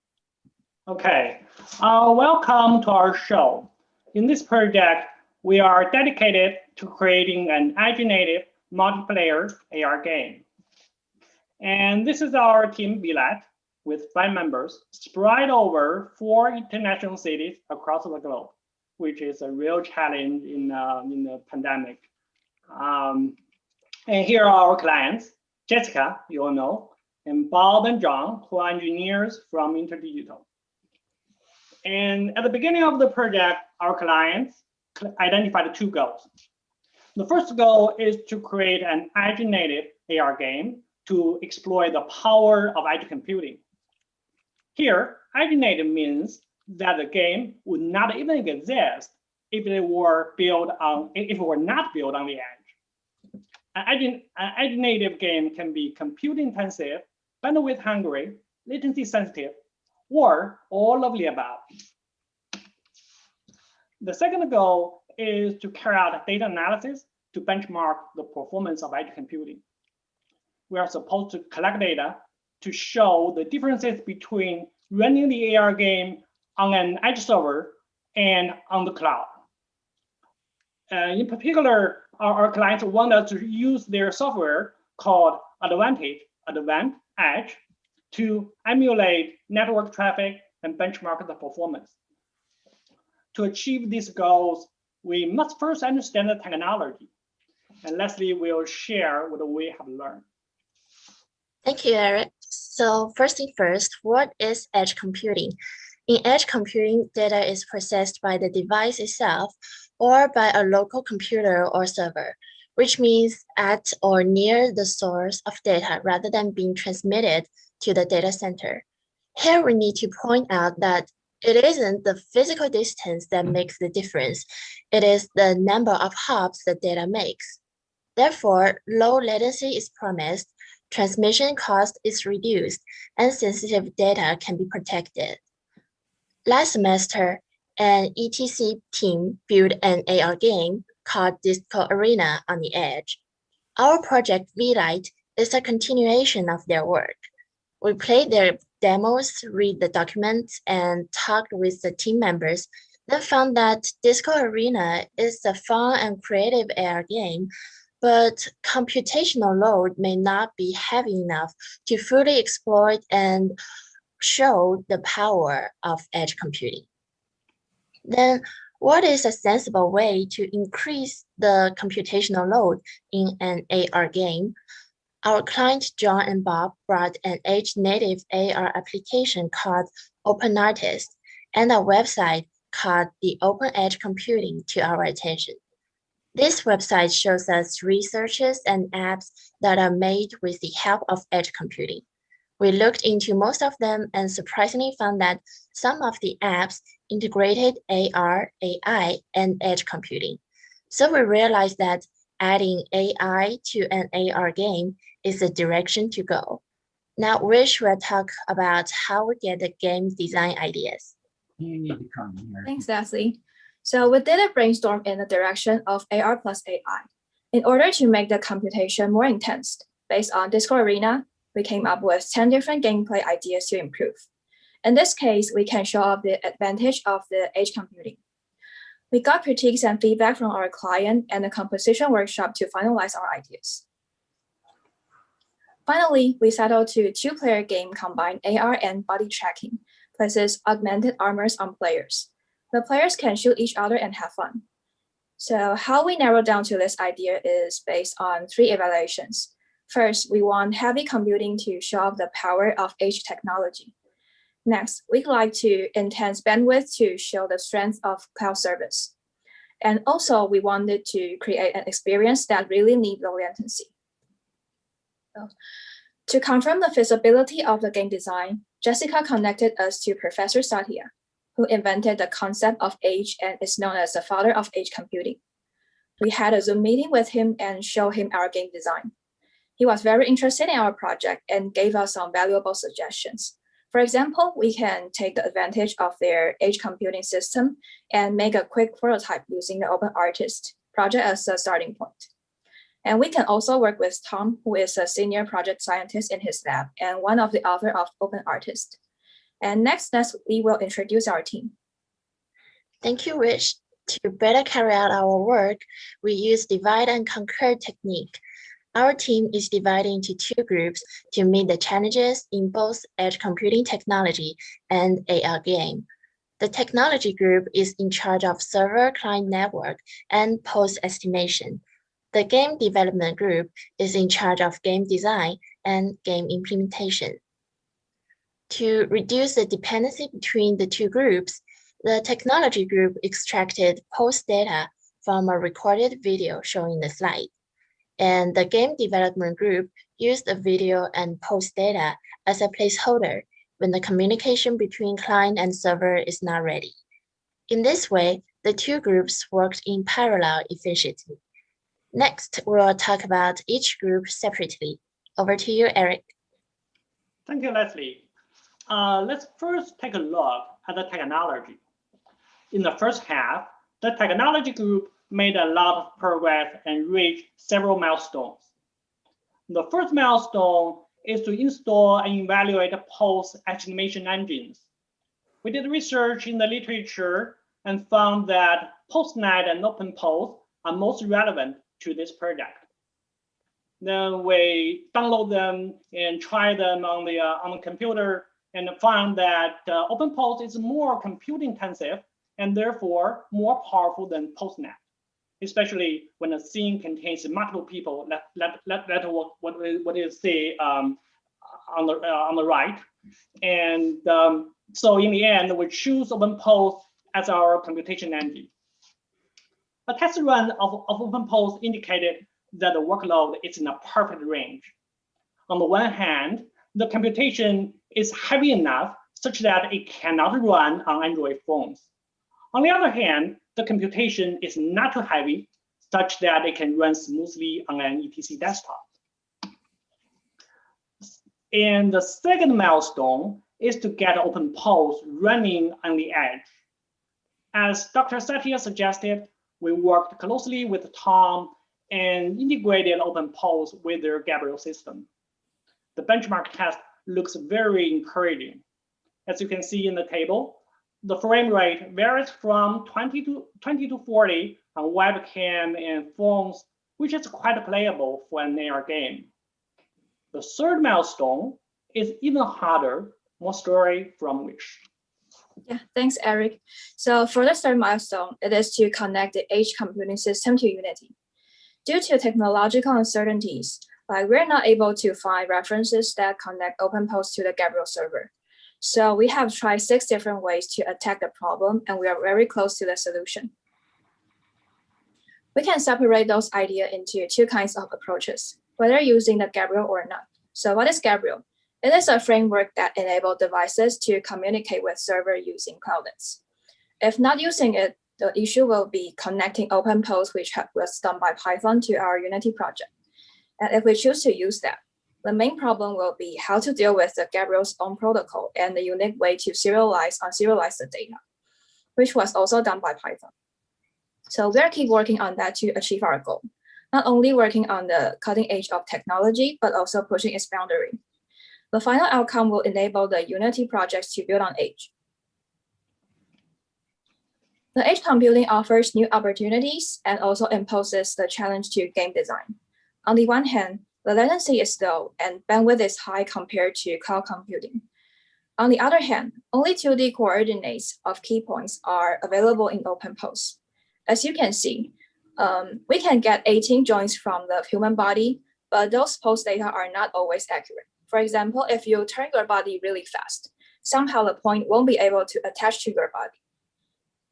Okay. Welcome to our show. In this project, we are dedicated to creating an Edge-native multiplayer AR game. And this is our team, V-Light, with 5 members spread over 4 international cities across the globe, which is a real challenge in the pandemic. And here are our clients, Jessica, you all know, and Bob and John, who are engineers from InterDigital. And at the beginning of the project, our clients identified 2 goals. The first goal is to create an Edge-native AR game to exploit the power of edge computing. Here, Edge-native means that the game would not even exist if it were not built on the edge. An Edge-native game can be compute-intensive, bandwidth-hungry, latency-sensitive, or all of the above. The second goal is to carry out data analysis to benchmark the performance of edge computing. We are supposed to collect data to show the differences between running the AR game on an edge server and on the cloud. In particular, our clients want us to use their software called Advanced Edge, to emulate network traffic and benchmark the performance. To achieve these goals, we must first understand the technology, and Leslie will share what we have learned. Thank you, Eric. So first thing first, what is edge computing? In edge computing, data is processed by the device itself or by a local computer or server, which means at or near the source of data rather than being transmitted to the data center. Here we need to point out that it isn't the physical distance that makes the difference. It is the number of hops the data makes. Therefore, low latency is promised, transmission cost is reduced, and sensitive data can be protected. Last semester, an ETC team built an AR game called Disco Arena on the Edge. Our project V-Light is a continuation of their work. We played their demos, read the documents, and talked with the team members, then found that Disco Arena is a fun and creative AR game, but computational load may not be heavy enough to fully exploit and show the power of edge computing. Then What is a sensible way to increase the computational load in an AR game? Our client John and Bob brought an edge-native AR application called OpenArtist and a website called the Open Edge Computing to our attention. This website shows us researches and apps that are made with the help of edge computing. We looked into most of them and surprisingly found that some of the apps integrated AR, AI, and edge computing. So we realized that adding AI to an AR game is the direction to go. Now Wish will talk about how we get the game design ideas. You need to come here. Thanks, Leslie. So we did a brainstorm in the direction of AR plus AI. In order to make the computation more intense, based on Discord Arena, we came up with 10 different gameplay ideas to improve. In this case, we can show off the advantage of the edge computing. We got critiques and feedback from our client and a composition workshop to finalize our ideas. Finally, we settled to a two-player game combine AR and body tracking, places augmented armors on players. The players can shoot each other and have fun. So how we narrowed down to this idea is based on 3 evaluations. First, we want heavy computing to show off the power of edge technology. Next, we'd like to intense bandwidth to show the strength of cloud service. And also, we wanted to create an experience that really needs low latency. To confirm the feasibility of the game design, Jessica connected us to Professor Satya, who invented the concept of edge and is known as the father of edge computing. We had a Zoom meeting with him and showed him our game design. He was very interested in our project and gave us some valuable suggestions. For example, we can take the advantage of their edge computing system and make a quick prototype using the OpenArtist project as a starting point. And we can also work with Tom, who is a senior project scientist in his lab and one of the authors of OpenArtist. And next, we will introduce our team. Thank you, Rich. To better carry out our work, we use divide and conquer technique. Our team is divided into 2 groups to meet the challenges in both edge computing technology and AR game. The technology group is in charge of server-client network and post estimation. The game development group is in charge of game design and game implementation. To reduce the dependency between the 2 groups, the technology group extracted post data from a recorded video showing the slide. And the game development group used the video and post data as a placeholder when the communication between client and server is not ready. In this way, the 2 groups worked in parallel efficiently. Next, we'll talk about each group separately. Over to you, Eric. Thank you, Leslie. Let's first take a look at the technology. In the first half, the technology group made a lot of progress and reached several milestones. The first milestone is to install and evaluate post estimation engines. We did research in the literature and found that PostNet and OpenPost are most relevant to this project. Then we download them and try them on the computer and found that OpenPost is more compute intensive and therefore more powerful than PostNet, especially when a scene contains multiple people. What is say on the right, and so in the end we choose OpenPost as our computation engine. A test run of OpenPost indicated that the workload is in a perfect range. On the one hand, the computation is heavy enough such that it cannot run on Android phones. On the other hand, the computation is not too heavy such that it can run smoothly on an ETC desktop. And the second milestone is to get OpenPost running on the edge. As Dr. Satya suggested, we worked closely with Tom and integrated OpenPost with their Gabriel system. The benchmark test looks very encouraging. As you can see in the table, the frame rate varies from 20 to 40 on webcam and phones, which is quite playable for an AR game. The third milestone is even harder. More story from Wish. Yeah, thanks, Eric. So for the third milestone, it is to connect the edge computing system to Unity. Due to technological uncertainties, like we're not able to find references that connect OpenPOS to the Gabriel server. So we have tried 6 different ways to attack the problem, and we are very close to the solution. We can separate those ideas into 2 kinds of approaches, whether using the Gabriel or not. So what is Gabriel? It is a framework that enables devices to communicate with server using cloudlets. If not using it, the issue will be connecting OpenPOS, which was done by Python, to our Unity project. And if we choose to use that, the main problem will be how to deal with the Gabriel's own protocol and the unique way to serialize or unserialize the data, which was also done by Python. So we'll keep working on that to achieve our goal, not only working on the cutting edge of technology, but also pushing its boundary. The final outcome will enable the Unity projects to build on edge. The edge computing offers new opportunities and also imposes the challenge to game design. On the one hand, the latency is low and bandwidth is high compared to cloud computing. On the other hand, only 2D coordinates of key points are available in OpenPOS. As you can see, we can get 18 joints from the human body, but those post data are not always accurate. For example, if you turn your body really fast, somehow the point won't be able to attach to your body.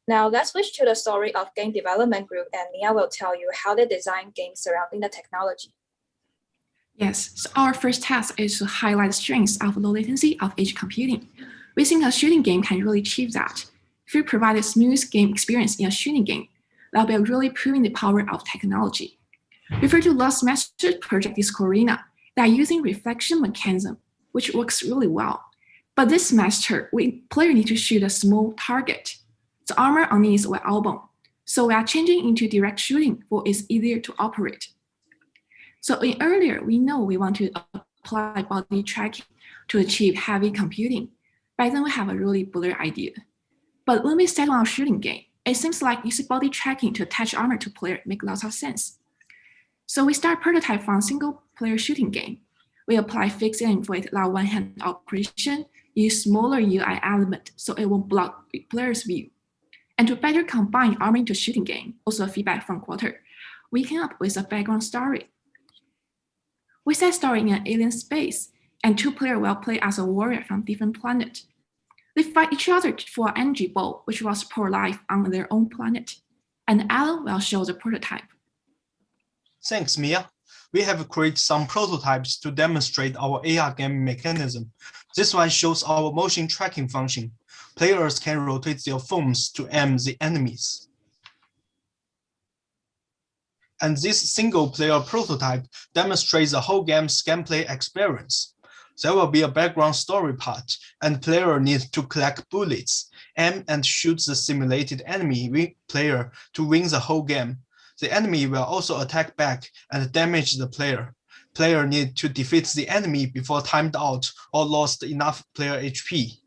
Now let's switch to the story of game development group, and Mia will tell you how they design games surrounding the technology. Yes, so our first task is to highlight the strengths of low latency of edge computing. We think a shooting game can really achieve that. If you provide a smooth game experience in a shooting game, that'll be really proving the power of technology. Refer to last semester's project Disco Arena. They are using reflection mechanism, which works really well. But this semester, player need to shoot a small target. The armor on his or elbow. So we are changing into direct shooting for it's easier to operate. So in earlier, we know we want to apply body tracking to achieve heavy computing. By then we have a really blurry idea. But when we settle on a shooting game, it seems like using body tracking to attach armor to player make lots of sense. So we start prototype from a single player shooting game. We apply fixed aim for it allow one-hand operation, use smaller UI element so it won't block player's view. And to better combine armor into shooting game, also feedback from Quarter, we came up with a background story. We set story in an alien space, and 2 players will play as a warrior from different planet. They fight each other for an energy ball, which will support life on their own planet. And Alan will show the prototype. Thanks, Mia. We have created some prototypes to demonstrate our AR game mechanism. This one shows our motion tracking function. Players can rotate their phones to aim the enemies. And this single-player prototype demonstrates the whole game's gameplay experience. There will be a background story part, and player needs to collect bullets, aim and shoot the simulated enemy player to win the whole game. The enemy will also attack back and damage the player. Player need to defeat the enemy before timed out or lost enough player HP.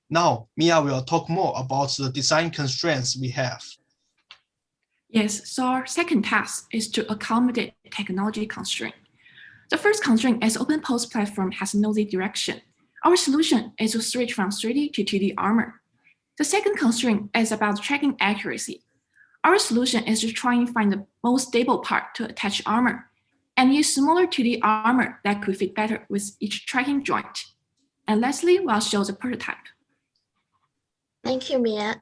Now, Mia will talk more about the design constraints we have. Yes, so our second task is to accommodate technology constraint. The first constraint is OpenPOS platform has no Z direction. Our solution is to switch from 3D to 2D armor. The second constraint is about tracking accuracy. Our solution is to try and find the most stable part to attach armor and use smaller 2D armor that could fit better with each tracking joint. And Leslie will show the prototype. Thank you, Mia.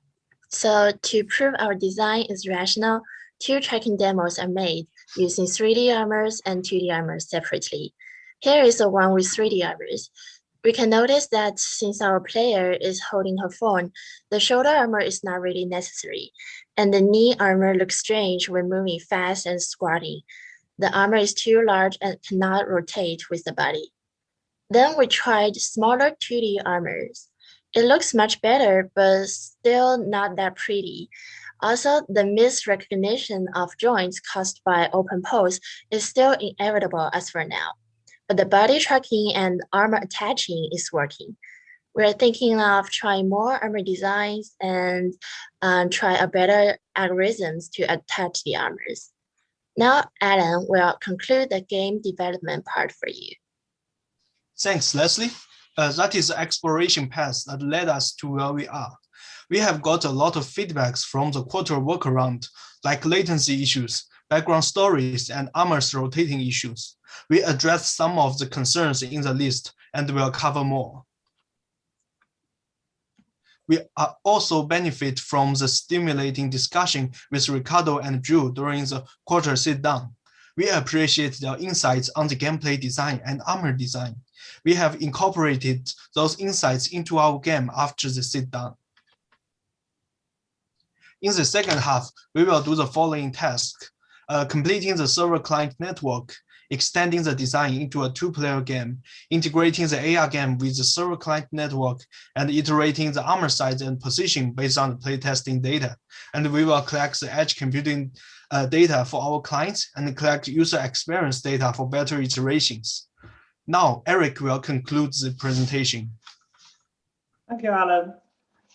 So to prove our design is rational, 2 tracking demos are made using 3D armors and 2D armors separately. Here is the one with 3D armors. We can notice that since our player is holding her phone, the shoulder armor is not really necessary, and the knee armor looks strange when moving fast and squatting. The armor is too large and cannot rotate with the body. Then we tried smaller 2D armors. It looks much better, but still not that pretty. Also, the misrecognition of joints caused by OpenPOS is still inevitable as for now. But the body tracking and armor attaching is working. We're thinking of trying more armor designs and try a better algorithms to attach the armors. Now, Alan will conclude the game development part for you. Thanks, Leslie. That is the exploration path that led us to where we are. We have got a lot of feedbacks from the quarter workaround, like latency issues, background stories, and armors rotating issues. We addressed some of the concerns in the list and will cover more. We also benefit from the stimulating discussion with Ricardo and Drew during the quarter sit-down. We appreciate their insights on the gameplay design and armor design. We have incorporated those insights into our game after the sit-down. In the second half, we will do the following tasks: completing the server-client network, extending the design into a two-player game, integrating the AR game with the server-client network, and iterating the armor size and position based on the playtesting data. And we will collect the edge computing data for our clients and collect user experience data for better iterations. Now, Eric will conclude the presentation. Thank you, Alan.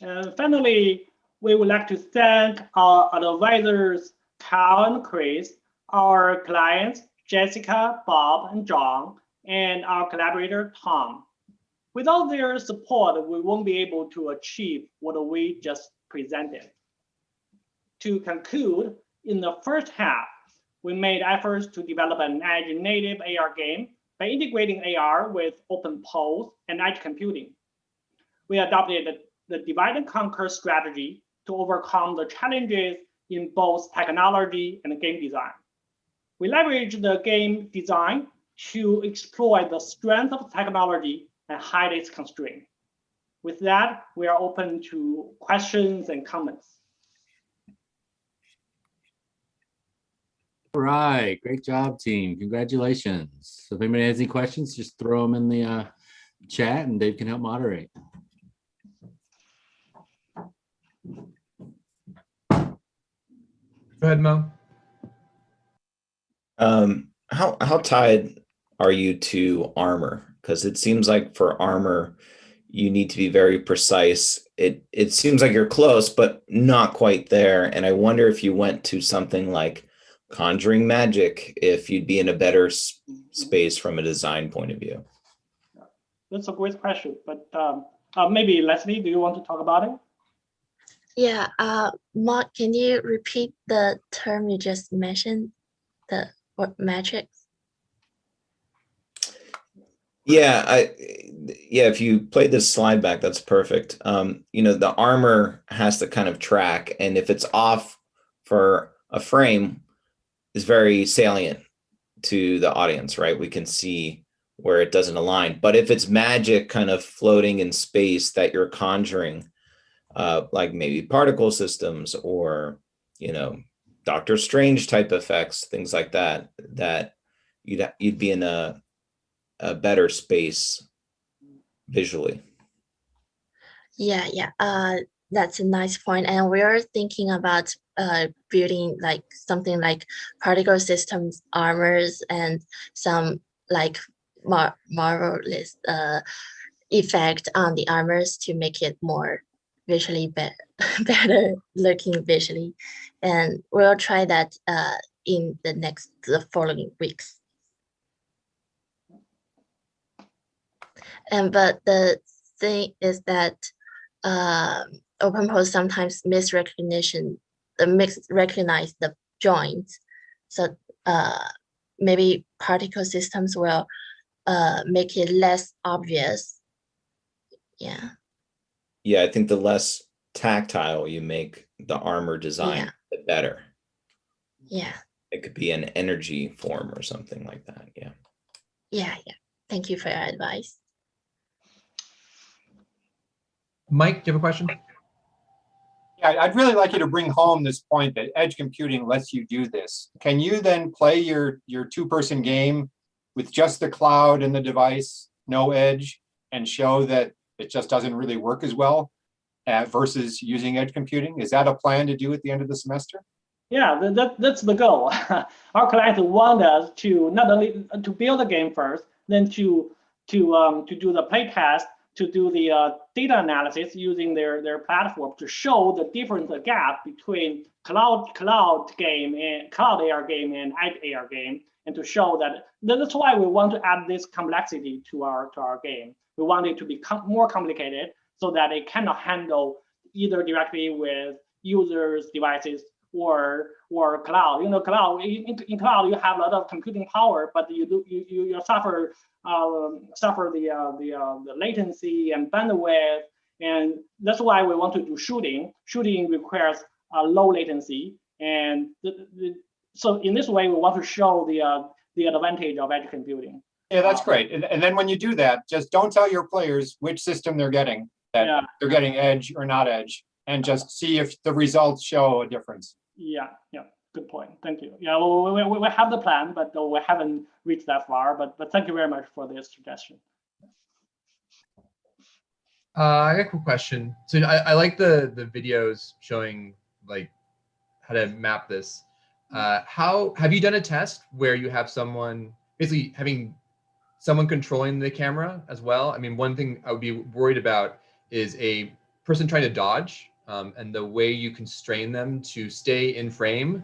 And finally, we would like to thank our advisors, Carl and Chris, our clients, Jessica, Bob, and John, and our collaborator, Tom. Without their support, we won't be able to achieve what we just presented. To conclude, in the first half, we made efforts to develop an edge-native AR game by integrating AR with open polls and edge computing. We adopted the divide and conquer strategy to overcome the challenges in both technology and game design. We leverage the game design to exploit the strength of technology and hide its constraint. With that, we are open to questions and comments. All right, great job, team. Congratulations. So if anybody has any questions, just throw them in the chat and Dave can help moderate. Go ahead, Mo. How tied are you to armor? Because it seems like for armor, you need to be very precise. It seems like you're close, but not quite there. And I wonder if you went to something like conjuring magic, if you'd be in a better space from a design point of view. That's a great question, but maybe Leslie, do you want to talk about it? Yeah, Mark, can you repeat the term you just mentioned? The what metrics? Yeah, if you play this slide back, that's perfect. You know, the armor has to kind of track, and if it's off for a frame, is very salient to the audience, right? We can see where it doesn't align. But if it's magic kind of floating in space that you're conjuring, like maybe particle systems or, you know, Doctor Strange type effects, things like that, that you'd be in a better space visually. Yeah. That's a nice point. And we're thinking about building like something like particle systems, armors, and some like marvelous effect on the armors to make it more visually better looking visually. And we'll try that in the following weeks. But the thing is that OpenPose sometimes recognize the joints. So maybe particle systems will make it less obvious. Yeah. Yeah, I think the less tactile you make the armor design, the better. Yeah. It could be an energy form or something like that. Yeah. Yeah. Thank you for your advice. Mike, do you have a question? Yeah, I'd really like you to bring home this point that edge computing lets you do this. Can you then play your two-person game with just the cloud and the device, no edge, and show that it just doesn't really work as well versus using edge computing? Is that a plan to do at the end of the semester? Yeah, that's the goal. Our clients want us to not only to build the game first, then to do the play test, to do the data analysis using their platform to show the different gap between cloud game and cloud AR game and edge AR game, and to show that that's why we want to add this complexity to our game. We want it to be more complicated so that it cannot handle either directly with users' devices or cloud. Cloud in cloud you have a lot of computing power, but you suffer the latency and bandwidth, and that's why we want to do shooting. Shooting requires low latency, and so in this way we want to show the advantage of edge computing. Yeah, that's great. And then when you do that, just don't tell your players which system they're getting, that they're getting edge or not edge, and just see if the results show a difference. Yeah, good point. Thank you. Yeah, we have the plan, but we haven't reached that far. But thank you very much for this suggestion. I got a quick question. So I like the videos showing like how to map this. How have you done a test where you have someone basically having someone controlling the camera as well? I mean, one thing I would be worried about is a person trying to dodge, and the way you constrain them to stay in frame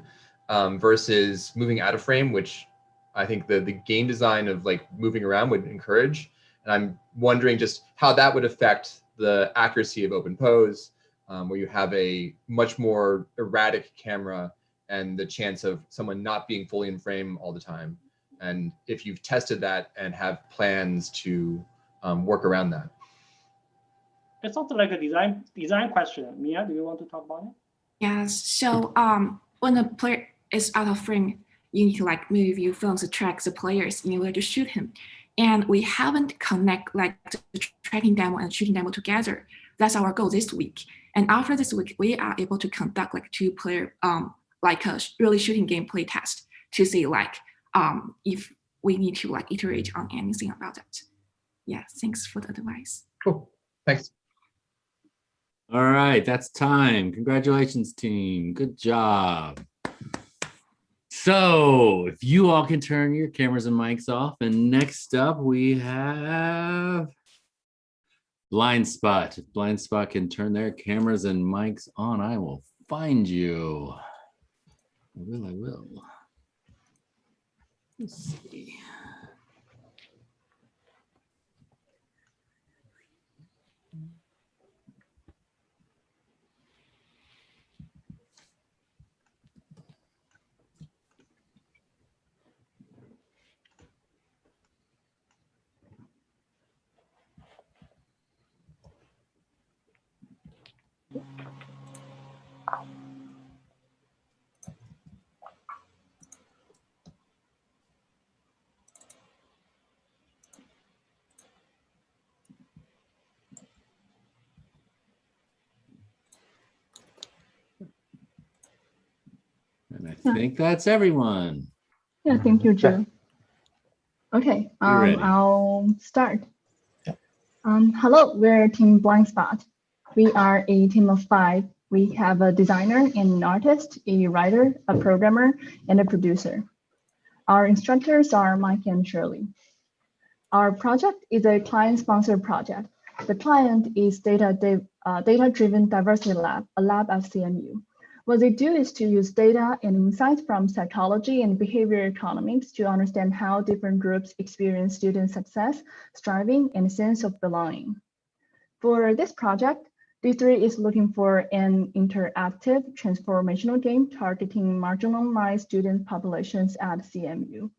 versus moving out of frame, which I think the game design of like moving around would encourage. And I'm wondering just how that would affect the accuracy of open pose, where you have a much more erratic camera and the chance of someone not being fully in frame all the time. And if you've tested that and have plans to work around that. It's also like a design question. Mia, do you want to talk about it? Yes. So when a player is out of frame, you need to like move your phone to track the players in order to shoot him. And we haven't connect like the tracking demo and shooting demo together. That's our goal this week. And after this week, we are able to conduct like two-player like a really shooting gameplay test to see like if we need to like iterate on anything about that. Yeah, thanks for the advice. Cool, thanks. All right, that's time. Congratulations, team. Good job. So if you all can turn your cameras and mics off, and next up we have Blindspot. If Blindspot can turn their cameras and mics on, I will find you. I will. Let's see. And I think that's everyone. Yeah, thank you, Joe. Okay, ready. I'll start. Hello, we're Team Blindspot. We are a team of 5. We have a designer and an artist, a writer, a programmer, and a producer. Our instructors are Mike and Shirley. Our project is a client-sponsored project. The client is Data-Driven Diversity Lab, a lab at CMU. What they do is to use data and insights from psychology and behavior economics to understand how different groups experience student success, striving, and sense of belonging. For this project, D3 is looking for an interactive transformational game targeting marginalized student populations at CMU.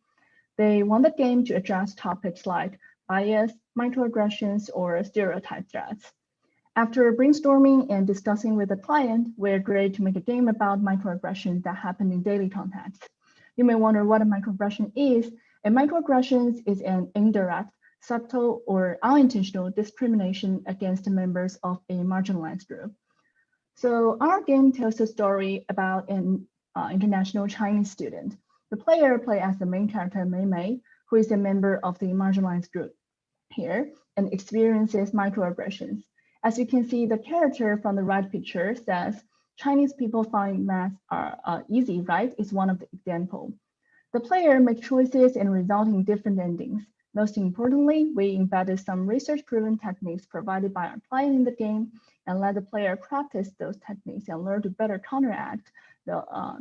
They want the game to address topics like bias, microaggressions, or stereotype threats. After brainstorming and discussing with the client, we agreed to make a game about microaggressions that happen in daily context. You may wonder what a microaggression is. A microaggression is an indirect, subtle, or unintentional discrimination against members of a marginalized group. So our game tells a story about an international Chinese student. The player plays as the main character, Mei Mei, who is a member of the marginalized group here and experiences microaggressions. As you can see, the character from the right picture says, Chinese people find math are easy, right? Is one of the examples. The player makes choices and result in different endings. Most importantly, we embedded some research-proven techniques provided by our client in the game and let the player practice those techniques and learn to better counteract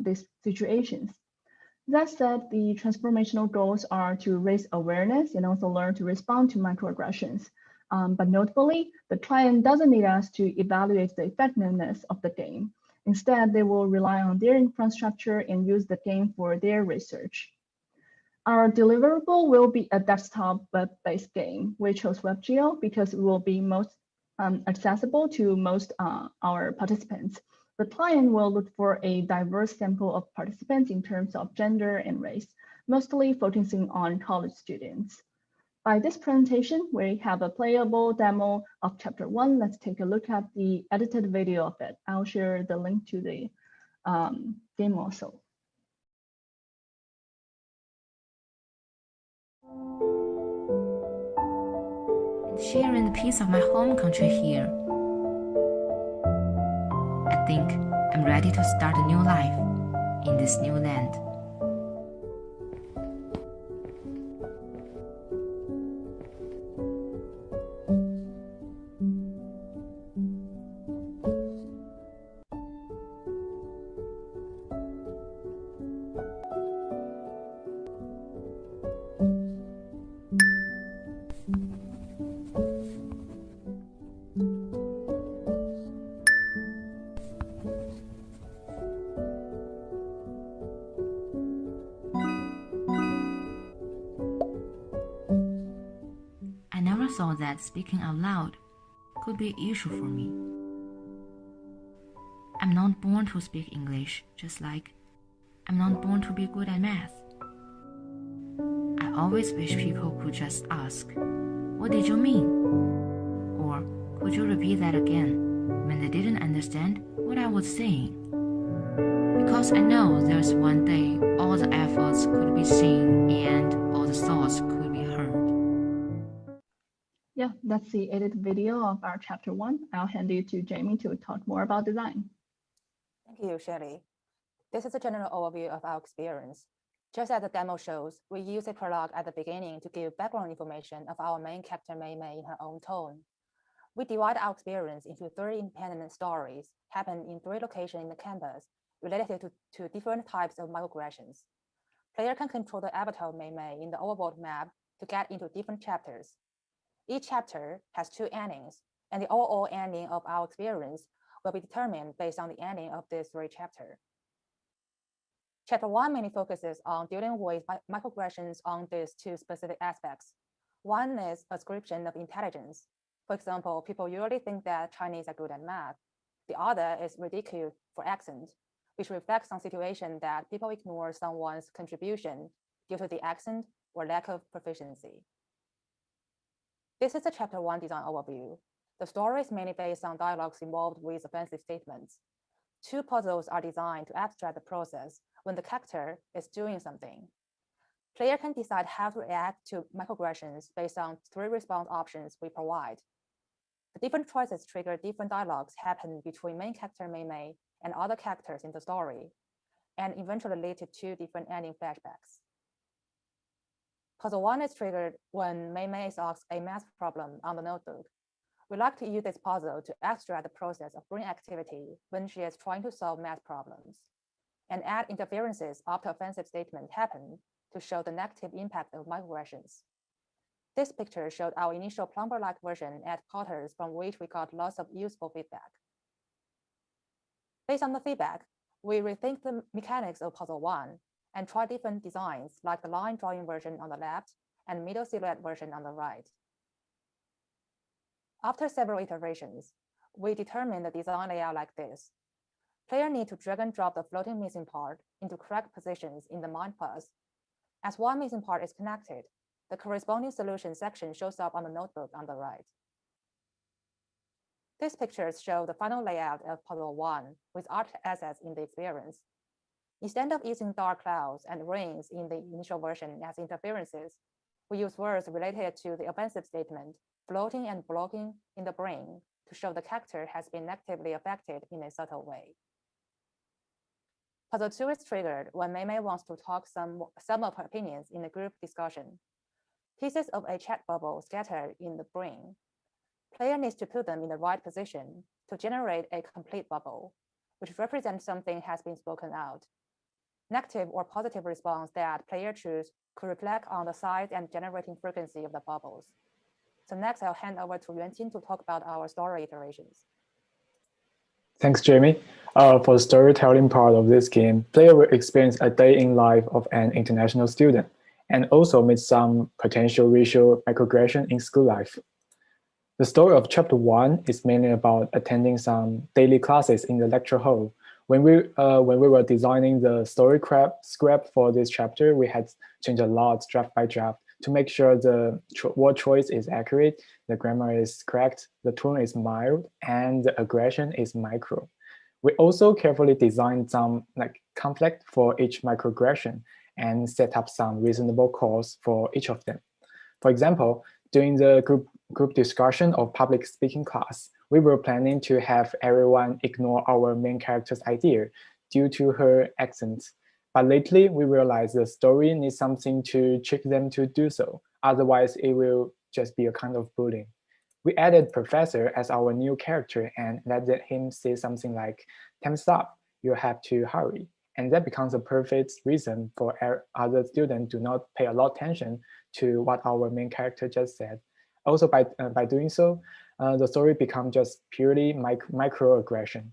these situations. That said, the transformational goals are to raise awareness and also learn to respond to microaggressions. But notably, the client doesn't need us to evaluate the effectiveness of the game. Instead, they will rely on their infrastructure and use the game for their research. Our deliverable will be a desktop web-based game. We chose WebGL because it will be most accessible to most our participants. The client will look for a diverse sample of participants in terms of gender and race, mostly focusing on college students. By this presentation, we have a playable demo of Chapter 1. Let's take a look at the edited video of it. I'll share the link to the game also. And sharing the piece of my home country here. I think I'm ready to start a new life in this new land. I never thought that speaking out loud could be an issue for me. I'm not born to speak English, just like I'm not born to be good at math. I always wish people could just ask, "What did you mean?" Or, "Could you repeat that again?" when they didn't understand what I was saying. Because I know there's one day all the efforts could be seen and all the thoughts could be heard. Yeah, that's the edited video of our Chapter 1. I'll hand it to Jamie to talk more about design. Thank you, Shelley. This is a general overview of our experience. Just as the demo shows, we use a prologue at the beginning to give background information of our main character Mei Mei in her own tone. We divide our experience into 3 independent stories, happening in 3 locations in the campus, related to different types of microaggressions. Player can control the avatar Mei Mei in the overworld map to get into different chapters. Each chapter has 2 endings, and the overall ending of our experience will be determined based on the ending of these 3 chapters. Chapter 1 mainly focuses on dealing with microaggressions on these 2 specific aspects. One is ascription of intelligence. For example, people usually think that Chinese are good at math. The other is ridicule for accent, which reflects on situations that people ignore someone's contribution due to the accent or lack of proficiency. This is the Chapter 1 design overview. The story is mainly based on dialogues involved with offensive statements. 2 puzzles are designed to abstract the process when the character is doing something. Player can decide how to react to microaggressions based on 3 response options we provide. The different choices trigger different dialogues happen between main character Mei Mei and other characters in the story, and eventually lead to 2 different ending flashbacks. Puzzle 1 is triggered when Mei Mei is asked a math problem on the notebook. We like to use this puzzle to abstract the process of brain activity when she is trying to solve math problems, and add interferences after offensive statements happen to show the negative impact of microaggressions. This picture showed our initial plumber-like version at quarters from which we got lots of useful feedback. Based on the feedback, we rethink the mechanics of Puzzle 1 and try different designs like the line drawing version on the left and middle silhouette version on the right. After several iterations, we determined the design layout like this. Player need to drag and drop the floating missing part into correct positions in the mind path. As one missing part is connected, the corresponding solution section shows up on the notebook on the right. These pictures show the final layout of Puzzle 1 with art assets in the experience. Instead of using dark clouds and rings in the initial version as interferences, we use words related to the offensive statement, floating and blocking in the brain to show the character has been negatively affected in a subtle way. Puzzle 2 is triggered when Mei Mei wants to talk some of her opinions in a group discussion. Pieces of a chat bubble scattered in the brain. Player needs to put them in the right position to generate a complete bubble, which represents something has been spoken out. Negative or positive response that player choose could reflect on the size and generating frequency of the bubbles. So next, I'll hand over to Yuanqing to talk about our story iterations. Thanks, Jamie. For the storytelling part of this game, player will experience a day in life of an international student and also meet some potential racial microaggression in school life. The story of chapter 1 is mainly about attending some daily classes in the lecture hall. When we were designing the story script for this chapter, we had changed a lot draft by draft to make sure the word choice is accurate, the grammar is correct, the tone is mild, and the aggression is micro. We also carefully designed some conflict for each microaggression and set up some reasonable cause for each of them. For example, during the group discussion of public speaking class, we were planning to have everyone ignore our main character's idea due to her accent. But lately, we realized the story needs something to trick them to do so. Otherwise, it will just be a kind of bullying. We added Professor as our new character and let him say something like, "Time stop, you have to hurry." And that becomes a perfect reason for other students to not pay a lot of attention to what our main character just said. Also, by doing so, the story becomes just purely microaggression.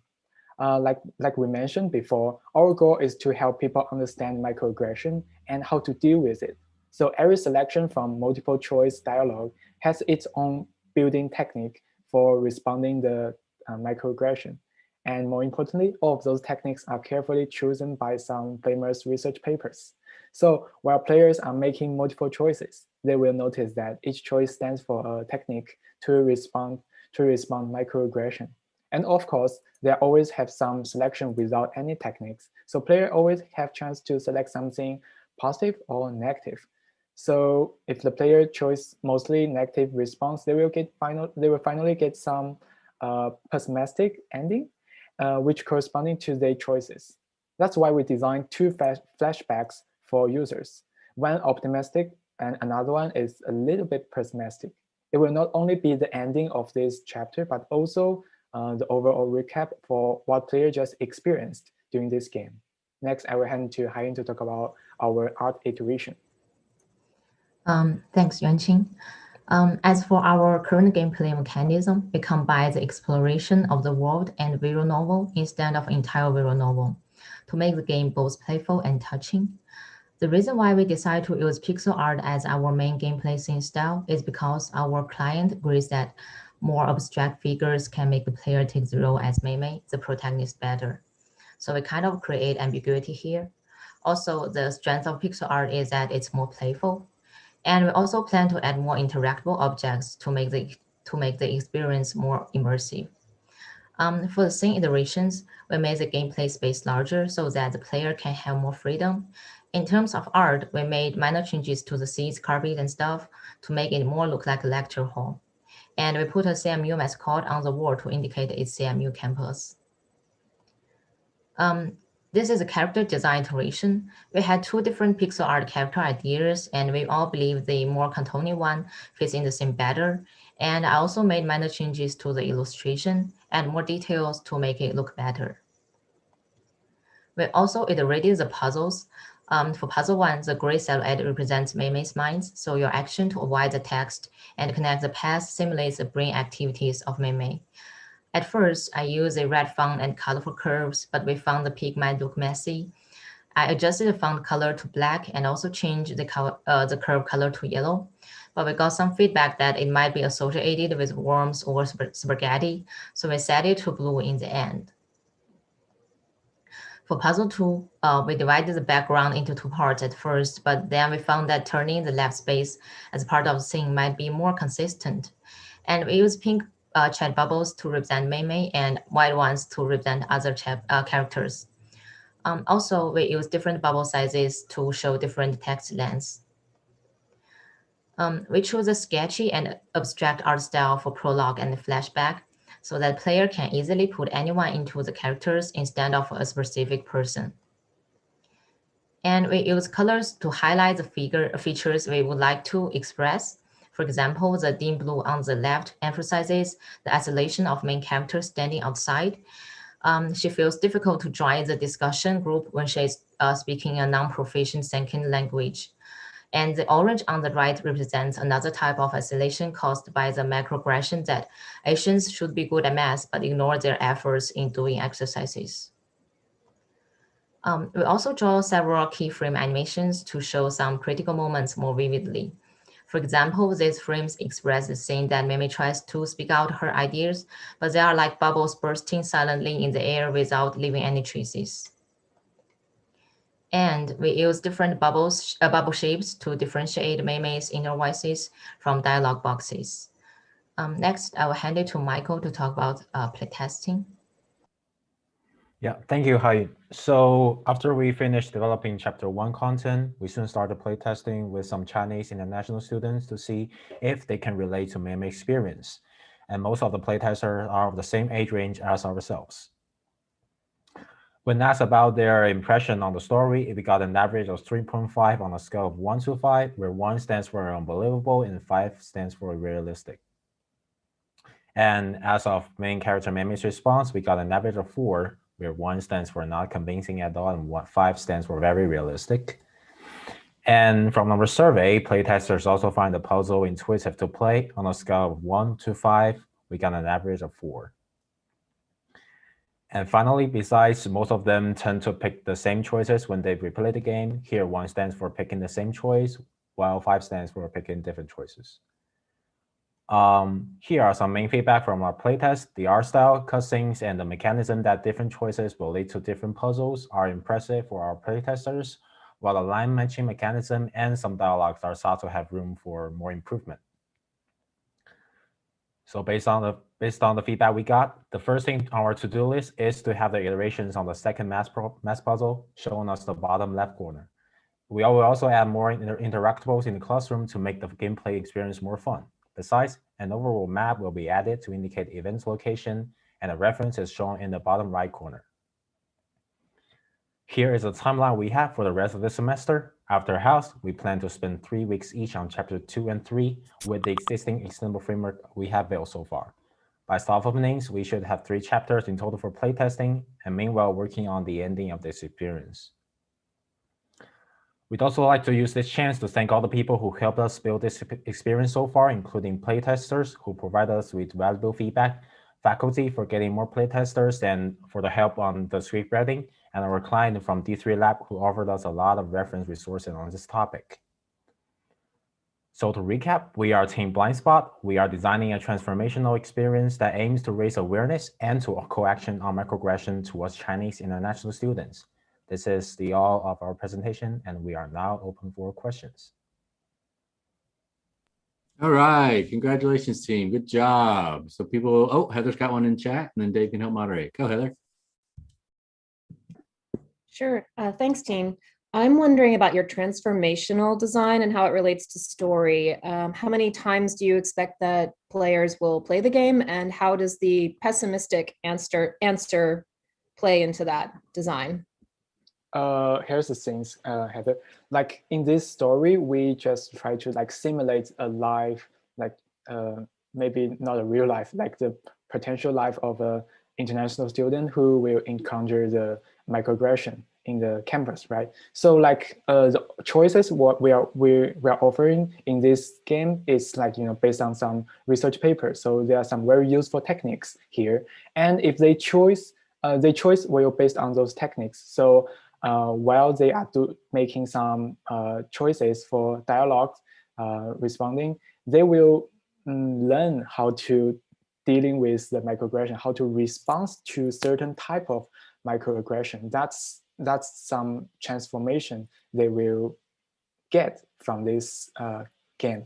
Like we mentioned before, our goal is to help people understand microaggression and how to deal with it. So every selection from multiple choice dialogue has its own building technique for responding the microaggression. And more importantly, all of those techniques are carefully chosen by some famous research papers. So while players are making multiple choices, they will notice that each choice stands for a technique to respond microaggression. And of course, they always have some selection without any techniques. So players always have chance to select something positive or negative. So if the player chose mostly negative response, they will finally get some pessimistic ending, which corresponding to their choices. That's why we designed two flashbacks for users. One optimistic and another one is a little bit pessimistic. It will not only be the ending of this chapter, but also the overall recap for what player just experienced during this game. Next, I will hand to Haiyin to talk about our art iteration. Thanks, Yuanqing. As for our current gameplay mechanism, it combines the exploration of the world and visual novel instead of entire visual novel to make the game both playful and touching. The reason why we decided to use pixel art as our main gameplay scene style is because our client agrees that more abstract figures can make the player take the role as Mei Mei, the protagonist, better. So we kind of create ambiguity here. Also, the strength of pixel art is that it's more playful. And we also plan to add more interactable objects to make the experience more immersive. For the scene iterations, we made the gameplay space larger so that the player can have more freedom. In terms of art, we made minor changes to the seats, carpet, and stuff to make it more look like a lecture hall. And we put a CMU mascot on the wall to indicate it's CMU campus. This is a character design iteration. We had two different pixel art character ideas, and we all believe the more cartoony one fits in the scene better. And I also made minor changes to the illustration and more details to make it look better. We also iterated the puzzles. For puzzle 1, the gray silhouette represents Mei Mei's minds, so your action to avoid the text and connect the path simulates the brain activities of Mei Mei. At first, I used a red font and colorful curves, but we found the pigment look messy. I adjusted the font color to black and also changed the curve color to yellow, but we got some feedback that it might be associated with worms or spaghetti, so we set it to blue in the end. For puzzle 2, we divided the background into two parts at first, but then we found that turning the left space as part of the scene might be more consistent. And we used pink chat bubbles to represent Mei Mei and white ones to represent other characters. Also, we use different bubble sizes to show different text lengths. We chose a sketchy and abstract art style for prologue and flashback so that player can easily put anyone into the characters instead of a specific person. And we use colors to highlight the features we would like to express. For example, the dim blue on the left emphasizes the isolation of main character standing outside. She feels difficult to join the discussion group when she's speaking a non-proficient second language. And the orange on the right represents another type of isolation caused by the microaggression that Asians should be good at math but ignore their efforts in doing exercises. We also draw several keyframe animations to show some critical moments more vividly. For example, these frames express the scene that Mimi tries to speak out her ideas, but they are like bubbles bursting silently in the air without leaving any traces. And we use different bubble shapes to differentiate Mimi's inner voices from dialogue boxes. Next, I will hand it to Michael to talk about playtesting. Yeah, thank you, Hai. So after we finished developing Chapter 1 content, we soon started playtesting with some Chinese international students to see if they can relate to Mimi experience. And most of the playtesters are of the same age range as ourselves. When asked about their impression on the story, we got an average of 3.5 on a scale of 1 to 5, where 1 stands for unbelievable and 5 stands for realistic. And as of main character Mimi's response, we got an average of 4, where 1 stands for not convincing at all and 5 stands for very realistic. And from our survey, playtesters also find the puzzle intuitive to play. On a scale of 1 to 5, we got an average of 4. And finally, besides, most of them tend to pick the same choices when they replay the game. Here, 1 stands for picking the same choice, while 5 stands for picking different choices. Here are some main feedback from our playtest. The art style, cutscenes, and the mechanism that different choices will lead to different puzzles are impressive for our playtesters, while the line matching mechanism and some dialogues are thought to have room for more improvement. So based on the feedback we got, the first thing on our to-do list is to have the iterations on the second math puzzle showing us the bottom left corner. We will also add more interactables in the classroom to make the gameplay experience more fun. Besides, an overall map will be added to indicate events location, and a reference is shown in the bottom right corner. Here is a timeline we have for the rest of the semester. After Halves, we plan to spend 3 weeks each on Chapter 2 and 3 with the existing extendable framework we have built so far. By soft openings, we should have 3 chapters in total for playtesting, and meanwhile working on the ending of this experience. We'd also like to use this chance to thank all the people who helped us build this experience so far, including playtesters who provide us with valuable feedback, faculty for getting more playtesters and for the help on the script writing, and our client from D3 Lab who offered us a lot of reference resources on this topic. So to recap, we are Team Blindspot. We are designing a transformational experience that aims to raise awareness and to co-action on microaggression towards Chinese international students. This is the all of our presentation, and we are now open for questions. All right, congratulations, team. Good job. So people, oh, Heather's got one in chat, and then Dave can help moderate. Go, Heather. Sure, thanks, team. I'm wondering about your transformational design and how it relates to story. How many times do you expect that players will play the game, and how does the pessimistic answer play into that design? Here's the things, Heather. Like in this story, we just try to like simulate a life, like maybe not a real life, like the potential life of a international student who will encounter the microaggression in the campus, right? So like the choices what we are offering in this game is like based on some research papers. So there are some very useful techniques here, and if they choose will based on those techniques. So while they are making some choices for dialogue responding, they will learn how to dealing with the microaggression, how to respond to certain type of microaggression. That's some transformation they will get from this game.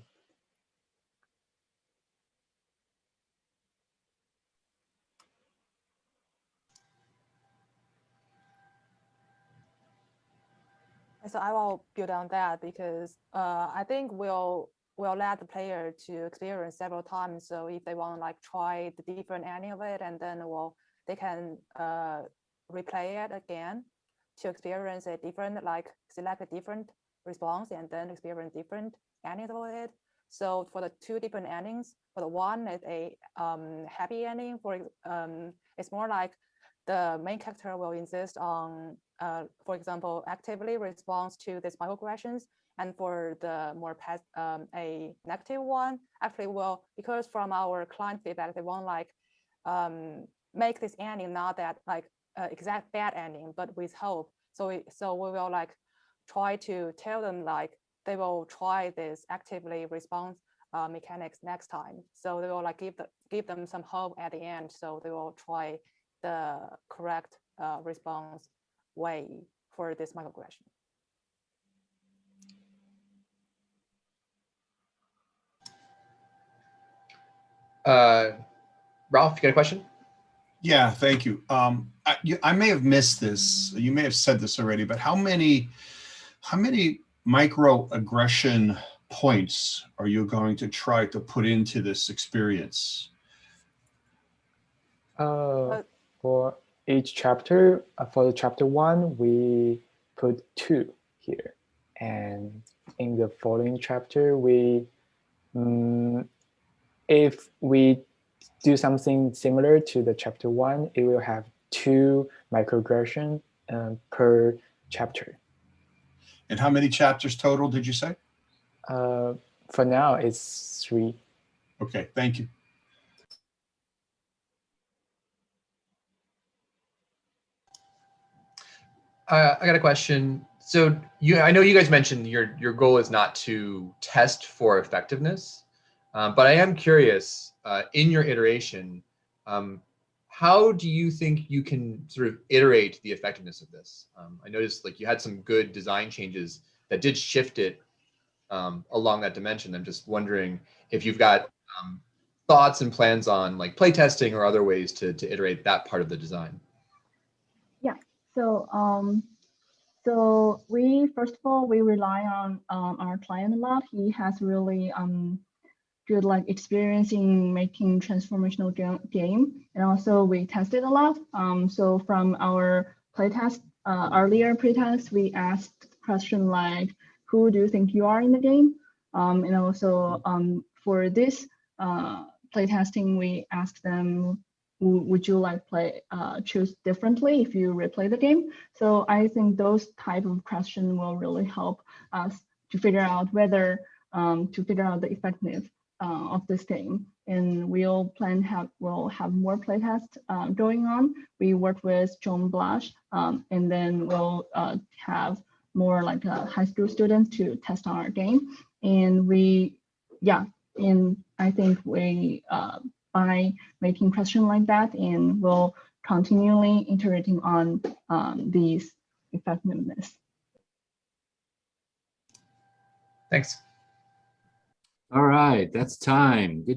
So I will build on that because I think we'll let the player to experience several times. So if they want to like try the different ending of it, and then they can replay it again to experience a different, like select a different response and then experience different endings of it. So for the 2 different endings, for the one is a happy ending. It's more like the main character will insist on, for example, actively responds to these microaggressions, And for the more a negative one, actually, well, because from our client feedback, they won't like make this ending not that like exact bad ending, but with hope. So we will like try to tell them like they will try this actively response mechanics next time. So they will like give them some hope at the end. So they will try the correct response way for this microaggression. Ralph, you got a question? Yeah, thank you. I may have missed this. You may have said this already, but how many microaggression points are you going to try to put into this experience? For each chapter, for the chapter 1, we put 2 here, and in the following chapter, we if we do something similar to the chapter 1, it will have 2 microaggression per chapter. And how many chapters total did you say? For now, it's 3. Okay, thank you. I got a question. So I know you guys mentioned your goal is not to test for effectiveness, but I am curious, in your iteration, how do you think you can sort of iterate the effectiveness of this? I noticed like you had some good design changes that did shift it along that dimension. I'm just wondering if you've got thoughts and plans on like playtesting or other ways to iterate that part of the design. Yeah. So so we first of all we rely on our client a lot. He has really good like experience in making transformational game, and also we tested a lot. So from our playtest, earlier playtest, we asked question like, "Who do you think you are in the game?" And also for this playtesting, we asked them, would you like choose differently if you replay the game? So I think those type of questions will really help us to figure out whether to figure out the effectiveness of this game. And we'll have more playtests going on. We work with John Blush, and then we'll have more like high school students to test on our game. And I think we by making questions like that, and we'll continually iterating on these effectiveness. Thanks. All right, that's time. Good